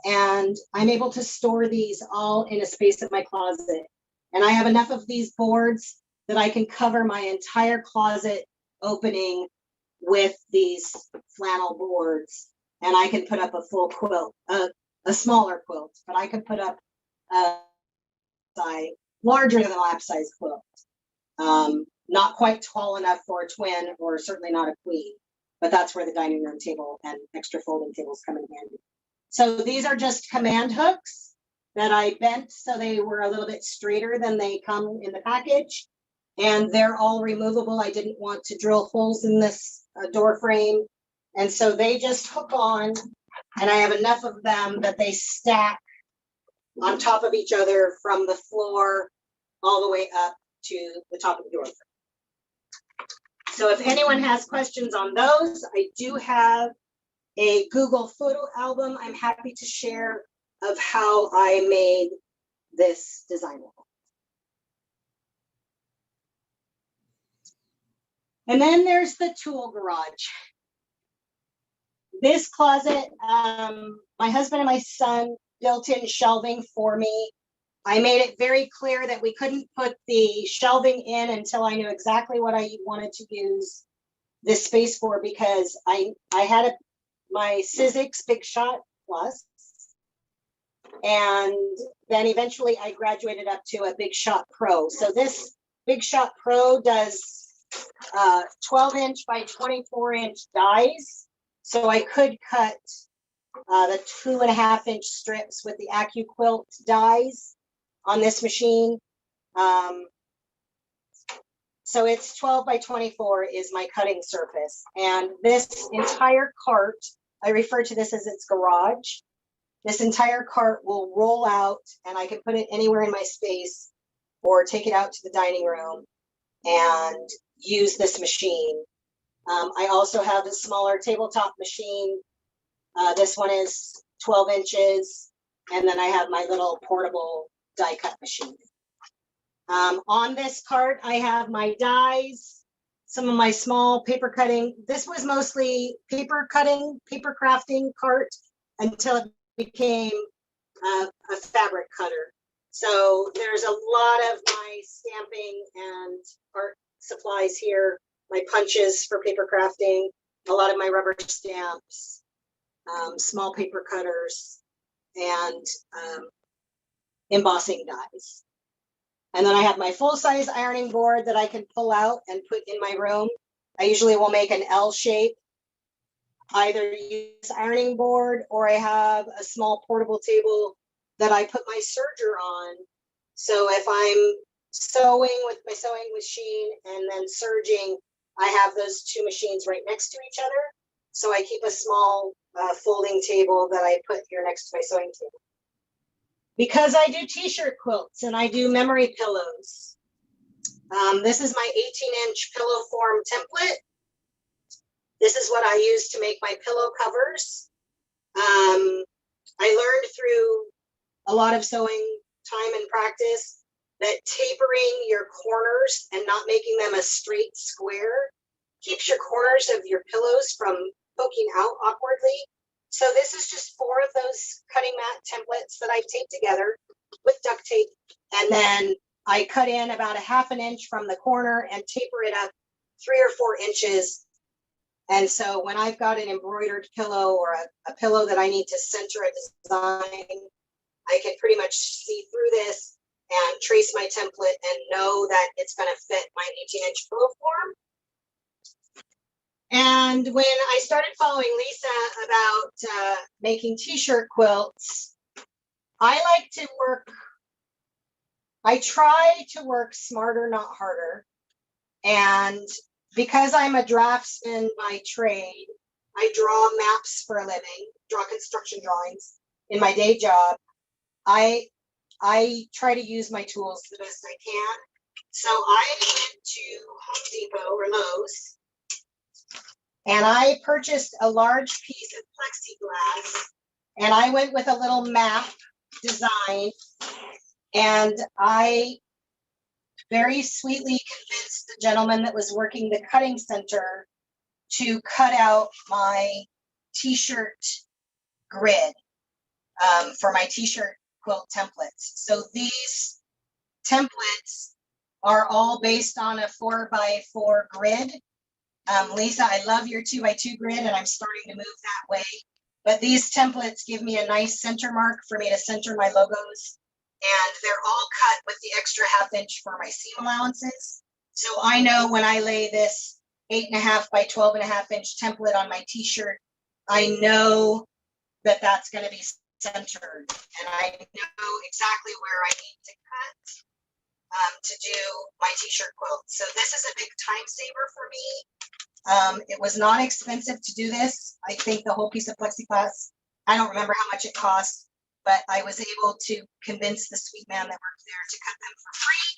and I'm able to store these all in a space of my closet. And I have enough of these boards that I can cover my entire closet opening with these flannel boards, and I can put up a full quilt, a smaller quilt, but I can put up a size larger than a lap size quilt. Not quite tall enough for a twin, or certainly not a queen, but that's where the dining room table and extra folding tables come in handy. So these are just command hooks that I bent so they were a little bit straighter than they come in the package, and they're all removable. I didn't want to drill holes in this door frame, and so they just hook on, and I have enough of them that they stack on top of each other from the floor all the way up to the top of the door frame. So if anyone has questions on those, I do have a Google photo album I'm happy to share of how I made this design wall. And then there's the tool garage. This closet, my husband and my son built in shelving for me. I made it very clear that we couldn't put the shelving in until I knew exactly what I wanted to use this space for, because I had my Sizzix Big Shot Plus, And then eventually I graduated up to a Big Shot Pro. So this Big Shot Pro does 12-inch by 24-inch dies. So I could cut the 2.5-inch strips with the AccuQuilt dies on this machine. So it's 12 by 24 is my cutting surface. And this entire cart, I refer to this as its garage. This entire cart will roll out and I can put it anywhere in my space or take it out to the dining room and use this machine. I also have a smaller tabletop machine. This one is 12 inches. And then I have my little portable die cut machine. On this cart, I have my dies, some of my small paper cutting. This was mostly paper cutting, paper crafting cart until it became a fabric cutter. So there's a lot of my stamping and art supplies here, my punches for paper crafting, a lot of my rubber stamps, small paper cutters, and embossing dies. And then I have my full-size ironing board that I can pull out and put in my room. I usually will make an L shape, either use ironing board or I have a small portable table that I put my serger on. So if I'm sewing with my sewing machine and then serging, I have those two machines right next to each other. So I keep a small folding table that I put here next to my sewing table. Because I do t-shirt quilts and I do memory pillows. This is my 18-inch pillow form template. This is what I use to make my pillow covers. I learned through a lot of sewing time and practice that tapering your corners and not making them a straight square keeps your corners of your pillows from poking out awkwardly. So this is just 4 of those cutting mat templates that I've taped together with duct tape. And then I cut in about 1/2 inch from the corner and taper it up 3 or 4 inches. And so when I've got an embroidered pillow or a pillow that I need to center a design, I can pretty much see through this and trace my template and know that it's going to fit my 18-inch pillow form. And when I started following Lisa about making t-shirt quilts, I like to work, I try to work smarter, not harder. And because I'm a draftsman by trade, I draw maps for a living, draw construction drawings in my day job. I try to use my tools the best I can. So I went to Home Depot or Lowe's, and I purchased a large piece of plexiglass, and I went with a little map design, and I very sweetly convinced the gentleman that was working the cutting center to cut out my t-shirt grid for my t-shirt quilt templates. So these templates are all based on a 4x4 grid. Lisa, I love your 2x2 grid and I'm starting to move that way. But these templates give me a nice center mark for me to center my logos. And they're all cut with the extra 1/2 inch for my seam allowances. So I know when I lay this 8.5 by 12.5 inch template on my t-shirt, I know that that's going to be centered. And I know exactly where I need to cut to do my t-shirt quilt. So this is a big time saver for me. It was not expensive to do this. I think the whole piece of plexiglass, I don't remember how much it cost, but I was able to convince the sweet man that worked there to cut them for free.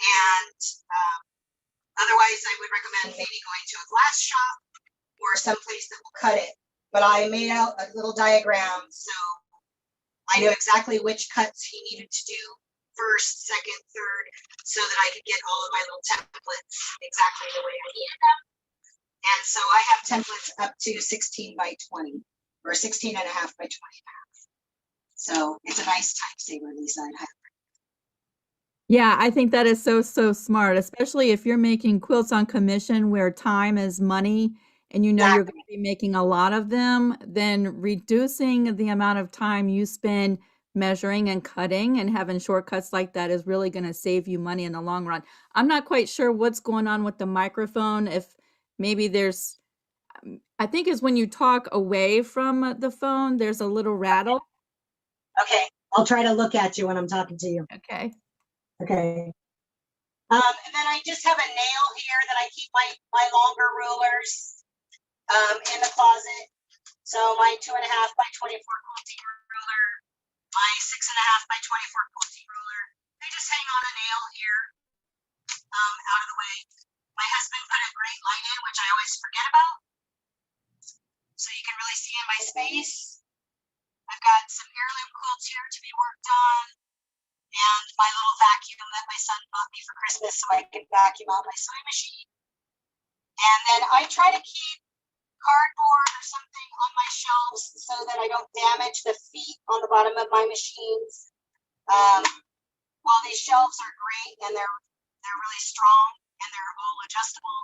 And otherwise, I would recommend maybe going to a glass shop or someplace that will cut it. But I made out a little diagram, so I knew exactly which cuts he needed to do first, second, third, so that I could get all of my little templates exactly the way I needed them. And so I have templates up to 16 by 20 or 16.5 by 20.5. So it's a nice time saver, Lisa. Yeah, I think that is so, so smart, especially if you're making quilts on commission where time is money and you know you're going to be making a lot of them, then reducing the amount of time you spend measuring and cutting, and having shortcuts like that is really going to save you money in the long run. I'm not quite sure what's going on with the microphone. If maybe there's, I think it's when you talk away from the phone, there's a little rattle. Okay, I'll try to look at you when I'm talking to you. Okay. Okay. And then I just have a nail here that I keep my longer rulers in the closet. So my 2.5 by 24 quilting ruler, my 6.5 by 24 quilting ruler, they just hang on a nail here, out of the way. My husband put a great light in, which I always forget about. So you can really see in my space. I've got some heirloom quilts here to be worked on, and my little vacuum that my son bought me for Christmas so I could vacuum out my sewing machine. And then I try to keep cardboard or something on my shelves so that I don't damage the feet on the bottom of my machines. While these shelves are great and they're really strong and they're all adjustable,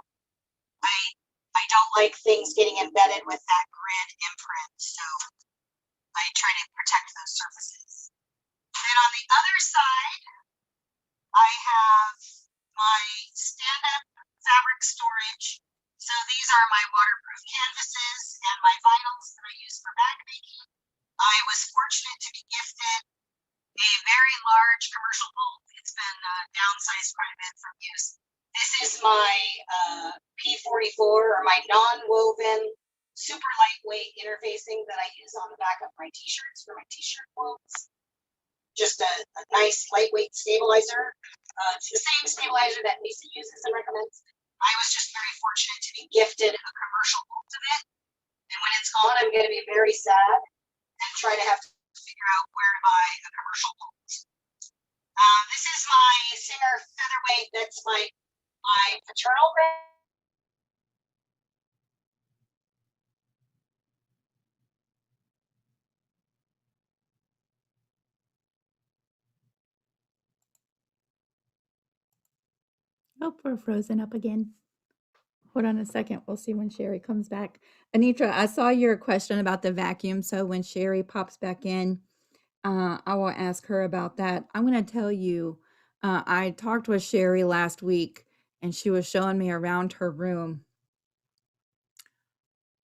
I don't like things getting embedded with that grid imprint, so I try to protect those surfaces. And on the other side, I have my stand-up fabric storage. So these are my waterproof canvases and my vinyls that I use for bag making. I was fortunate to be gifted a very large commercial bolt. It's been downsized quite a bit from use. This is my P44, or my non-woven, super lightweight interfacing that I use on the back of my t-shirts for my t-shirt quilts. Just a nice lightweight stabilizer. It's the same stabilizer that Lisa uses and recommends. I was just very fortunate to be gifted a commercial bolt of it. And when it's gone, I'm going to be very sad and try to have to figure out where to buy a commercial bolt. This is my Singer featherweight. That's my paternal grade. Oh, we're frozen up again. Hold on a second. We'll see when Sheri comes back. Anitra, I saw your question about the vacuum. So when Sheri pops back in, I will ask her about that. I'm going to tell you, I talked with Sheri last week and she was showing me around her room.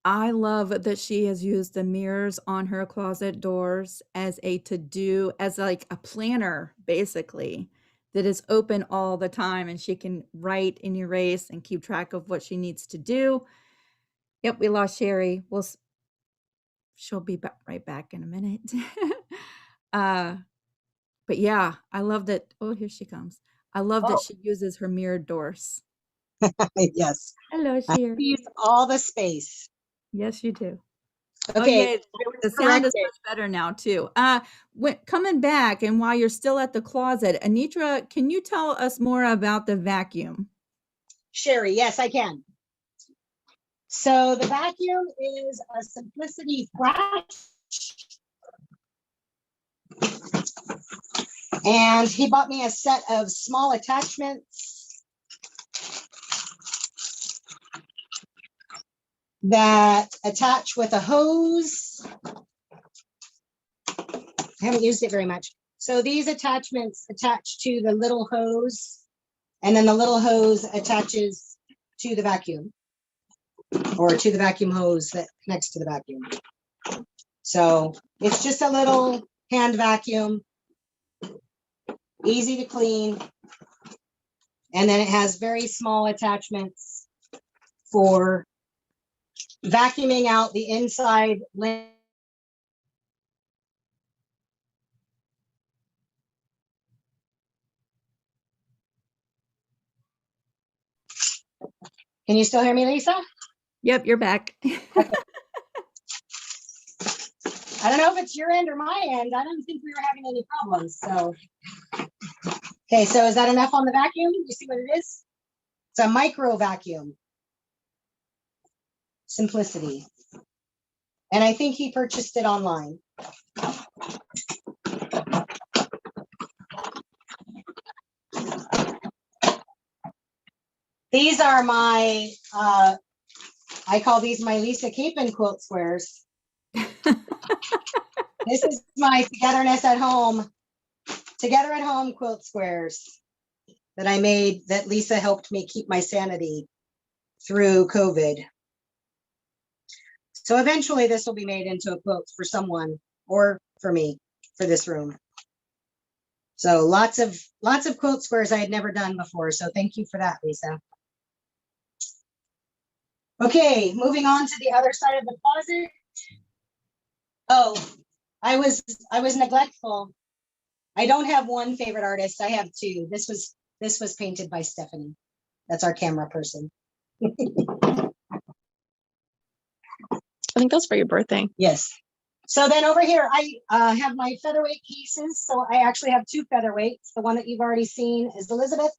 I love that she has used the mirrors on her closet doors as a to-do, as like a planner, basically, that is open all the time and she can write and erase and keep track of what she needs to do. Yep, we lost Sheri. She'll be right back in a minute. But yeah, I love that. Oh, here she comes. I love that she uses her mirrored doors. Yes. Hello, Sheri. Use all the space. Yes, you do. Okay. Okay, the sound is much better now too. Coming back, and while you're still at the closet, Anitra, can you tell us more about the vacuum? Sheri, yes, I can. So the vacuum is a Simplicity Flash. And he bought me a set of small attachments that attach with a hose. I haven't used it very much. So these attachments attach to the little hose, and then the little hose attaches to the vacuum, or to the vacuum hose that connects to the vacuum. So it's just a little hand vacuum, easy to clean. And then it has very small attachments for vacuuming out the inside lint. Can you still hear me, Lisa? Yep, you're back. Okay. I don't know if it's your end or my end. I don't think we were having any problems. So, okay, so is that enough on the vacuum? You see what it is? It's a micro vacuum. Simplicity. And I think he purchased it online. These are my, I call these my Lisa Capen quilt squares. This is my togetherness at home, together at home quilt squares that I made, that Lisa helped me keep my sanity through COVID. So eventually this will be made into a quilt for someone or for me for this room. So lots of quilt squares I had never done before. So thank you for that, Lisa. Okay, moving on to the other side of the closet. Oh, I was neglectful. I don't have one favorite artist. I have two. This was painted by Stephanie. That's our camera person. I think that's for your birthday. Yes. So then over here, I have my featherweight cases. So I actually have two featherweights. The one that you've already seen is Elizabeth,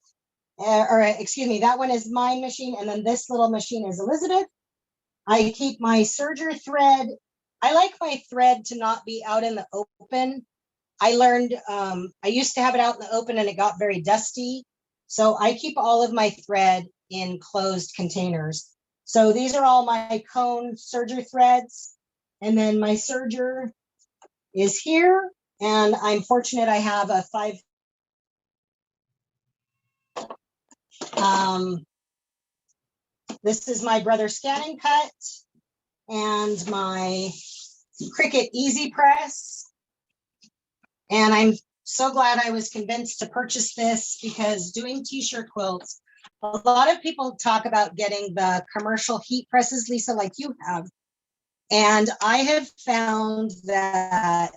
or excuse me, that one is my machine. And then this little machine is Elizabeth. I keep my serger thread. I like my thread to not be out in the open. I learned, I used to have it out in the open and it got very dusty. So I keep all of my thread in closed containers. So these are all my cone serger threads. And then my serger is here. And I'm fortunate I have a 5. This is my Brother Scan and Cut and my Cricut Easy Press. And I'm so glad I was convinced to purchase this, because doing t-shirt quilts, a lot of people talk about getting the commercial heat presses, Lisa, like you have. And I have found that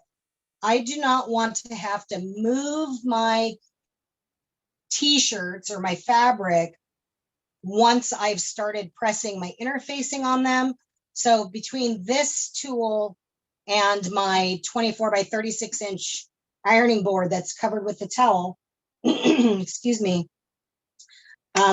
I do not want to have to move my t-shirts or my fabric once I've started pressing my interfacing on them. So between this tool and my 24 by 36 inch ironing board that's covered with the towel, excuse me,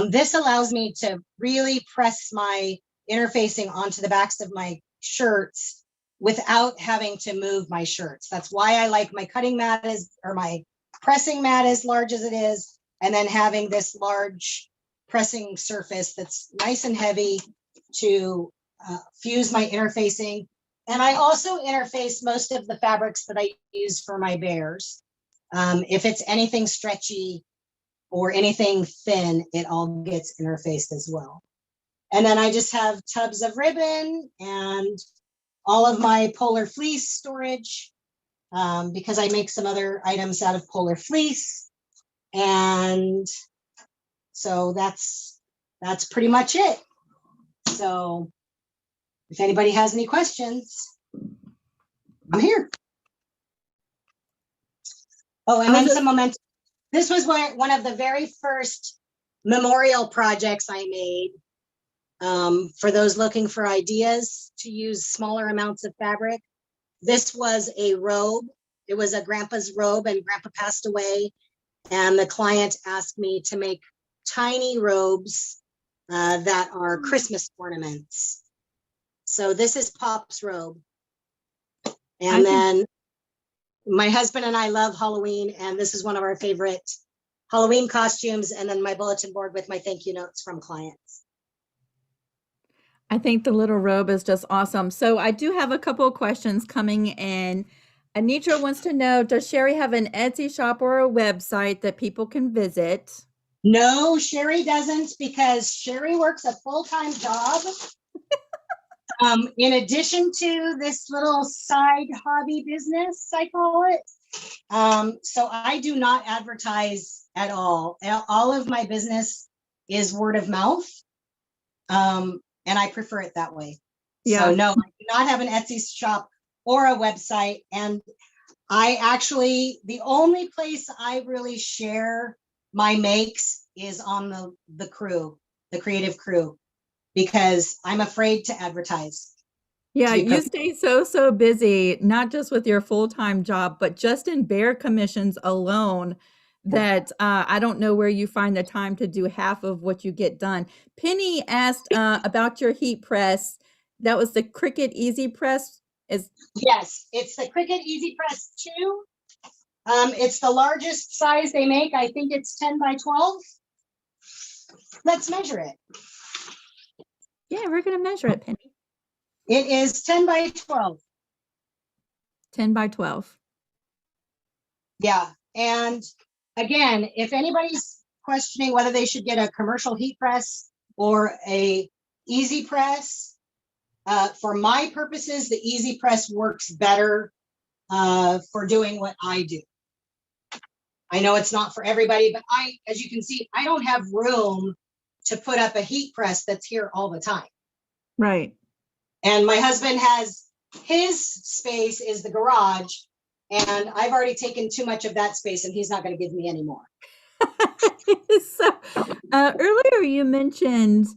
this allows me to really press my interfacing onto the backs of my shirts without having to move my shirts. That's why I like my cutting mat or my pressing mat as large as it is, and then having this large pressing surface that's nice and heavy to fuse my interfacing. And I also interface most of the fabrics that I use for my bears. If it's anything stretchy or anything thin, it all gets interfaced as well. And then I just have tubs of ribbon and all of my polar fleece storage, because I make some other items out of polar fleece. And so that's pretty much it. So if anybody has any questions, I'm here. Oh, and then some momentum. This was one of the very first memorial projects I made. For those looking for ideas to use smaller amounts of fabric. This was a robe. It was a grandpa's robe, and grandpa passed away. And the client asked me to make tiny robes that are Christmas ornaments. So this is Pop's robe. And then my husband and I love Halloween, and this is one of our favorite Halloween costumes. And then my bulletin board with my thank you notes from clients. I think the little robe is just awesome. So I do have a couple of questions coming in. Anitra wants to know, does Sheri have an Etsy shop or a website that people can visit? No, Sheri doesn't, because Sheri works a full-time job. In addition to this little side hobby business, I call it. So I do not advertise at all. All of my business is word of mouth. And I prefer it that way. Yeah. So no, I do not have an Etsy shop or a website. And I actually, the only place I really share my makes is on the crew, the creative crew, because I'm afraid to advertise. Yeah, you stay so busy, not just with your full-time job, but just in bear commissions alone, that I don't know where you find the time to do half of what you get done. Penny asked about your heat press. That was the Cricut Easy Press. Yes, it's the Cricut Easy Press 2. It's the largest size they make. I think it's 10 by 12. Let's measure it. Yeah, we're going to measure it, Penny. It is 10 by 12. 10 by 12. Yeah. And again, if anybody's questioning whether they should get a commercial heat press or a easy press, for my purposes, the easy press works better for doing what I do. I know it's not for everybody, but as you can see, I don't have room to put up a heat press that's here all the time. Right. And my husband his space is the garage, and I've already taken too much of that space, and he's not going to give me any more. So earlier you mentioned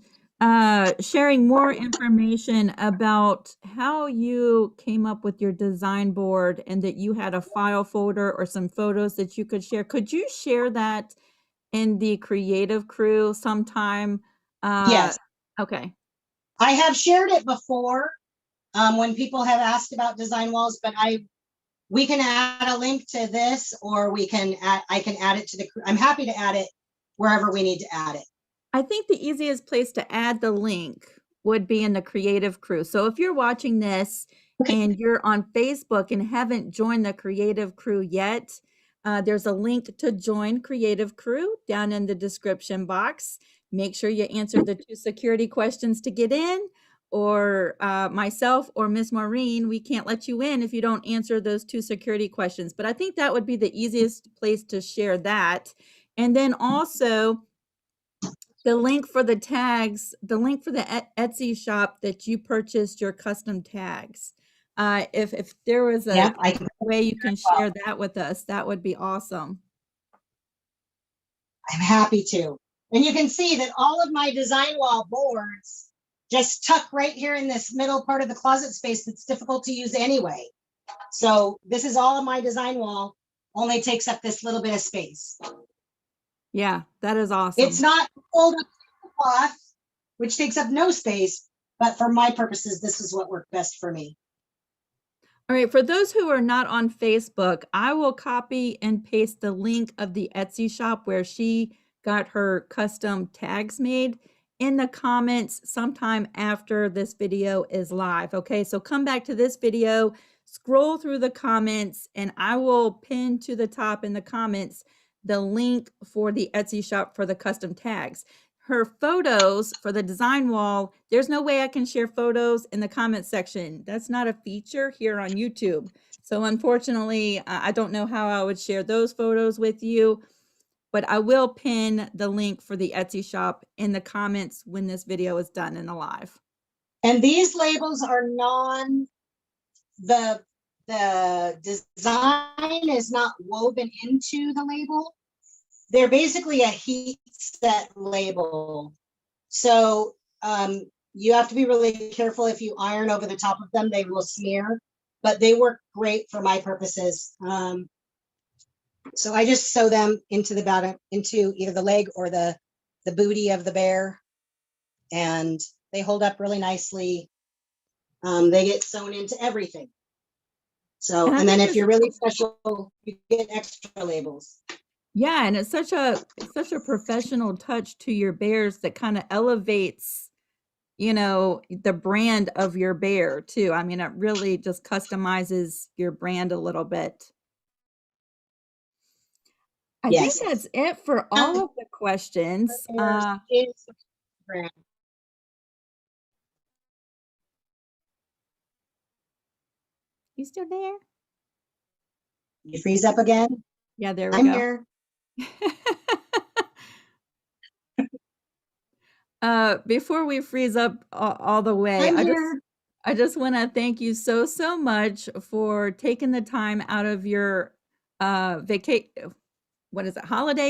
sharing more information about how you came up with your design board and that you had a file folder or some photos that you could share. Could you share that in the creative crew sometime? Yes. Okay. I have shared it before when people have asked about design walls, but we can add a link to this, or I can add it to the crew. I'm happy to add it wherever we need to add it. I think the easiest place to add the link would be in the creative crew. So if you're watching this and you're on Facebook and haven't joined the creative crew yet, there's a link to join creative crew down in the description box. Make sure you answer the 2 security questions to get in, or myself or Miss Maureen, we can't let you in if you don't answer those 2 security questions. But I think that would be the easiest place to share that. And then also the link for the tags, the link for the Etsy shop that you purchased your custom tags. If there was a way you can share that with us, that would be awesome. I'm happy to. And you can see that all of my design wall boards just tuck right here in this middle part of the closet space that's difficult to use anyway. So this is all of my design wall, only takes up this little bit of space. Yeah, that is awesome. It's not full cloth, which takes up no space, but for my purposes, this is what worked best for me. All right, for those who are not on Facebook, I will copy and paste the link of the Etsy shop where she got her custom tags made in the comments sometime after this video is live. Okay, so come back to this video, scroll through the comments, and I will pin to the top in the comments the link for the Etsy shop for the custom tags. Her photos for the design wall, there's no way I can share photos in the comment section. That's not a feature here on YouTube. So unfortunately, I don't know how I would share those photos with you, but I will pin the link for the Etsy shop in the comments when this video is done in the live. And these labels are the design is not woven into the label. They're basically a heat set label. So you have to be really careful. If you iron over the top of them, they will smear, but they work great for my purposes. So I just sew them into the bottom, into either the leg or the booty of the bear, and they hold up really nicely. They get sewn into everything. So, and then if you're really special, you get extra labels. Yeah, and it's such a professional touch to your bears that kind of elevates, you know, the brand of your bear too. I mean, it really just customizes your brand a little bit. I think that's it for all of the questions. You still there? You freeze up again? Yeah, there we I'm go. here. Before we freeze up all the way, I just want to thank you so much for taking the time out of your holiday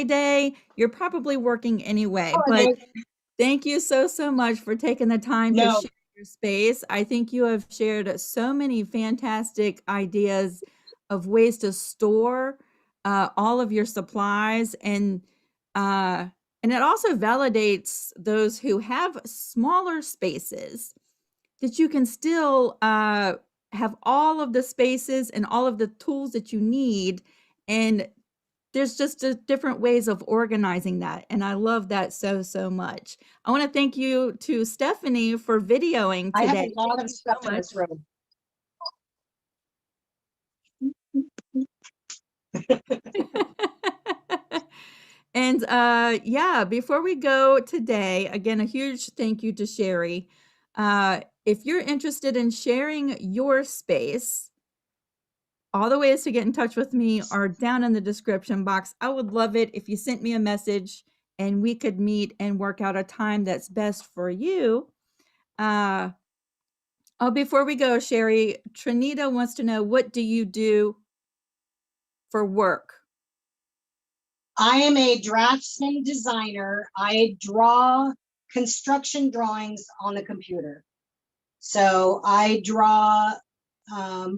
day. You're probably working anyway, but thank you so much for taking the time to share your space. I think you have shared so many fantastic ideas of ways to store all of your supplies, and it also validates those who have smaller spaces that you can still have all of the spaces and all of the tools that you need. And there's just different ways of organizing that. And I love that so much. I want to thank you to Stephanie for videoing today. I have a lot of stuff in this room. And yeah, before we go today, again, a huge thank you to Sheri. If you're interested in sharing your space, all the ways to get in touch with me are down in the description box. I would love it if you sent me a message and we could meet and work out a time that's best for you. Oh, before we go, Sheri, Trinita wants to know, what do you do for work? I am a draftsman designer. I draw construction drawings on the computer. So I draw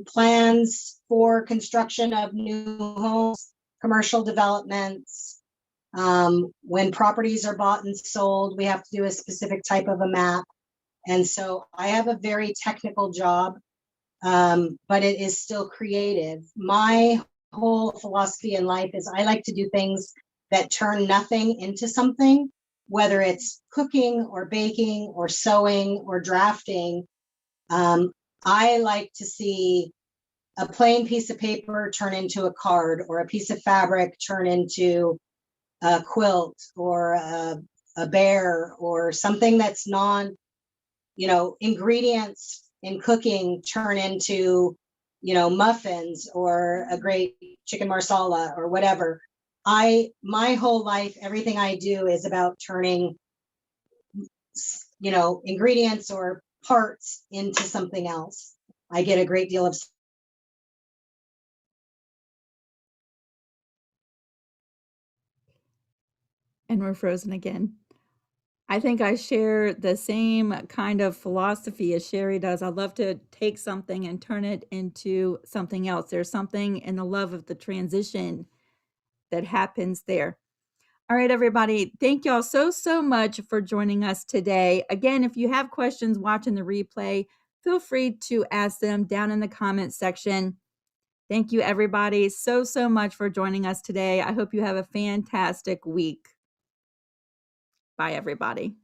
plans for construction of new homes, commercial developments. When properties are bought and sold, we have to do a specific type of a map. And so I have a very technical job, but it is still creative. My whole philosophy in life is I like to do things that turn nothing into something, whether it's cooking or baking or sewing or drafting. I like to see a plain piece of paper turn into a card, or a piece of fabric turn into a quilt, or a bear, or something that's ingredients in cooking turn into, muffins, or a great chicken marsala, or whatever. My whole life, everything I do is about turning, ingredients or parts into something else. I get a great deal of. And we're frozen again. I think I share the same kind of philosophy as Sheri does. I love to take something and turn it into something else. There's something in the love of the transition that happens there. All right, everybody. Thank y'all so much for joining us today. Again, if you have questions watching the replay, feel free to ask them down in the comments section. Thank you, everybody, so much for joining us today. I hope you have a fantastic week. Bye, everybody.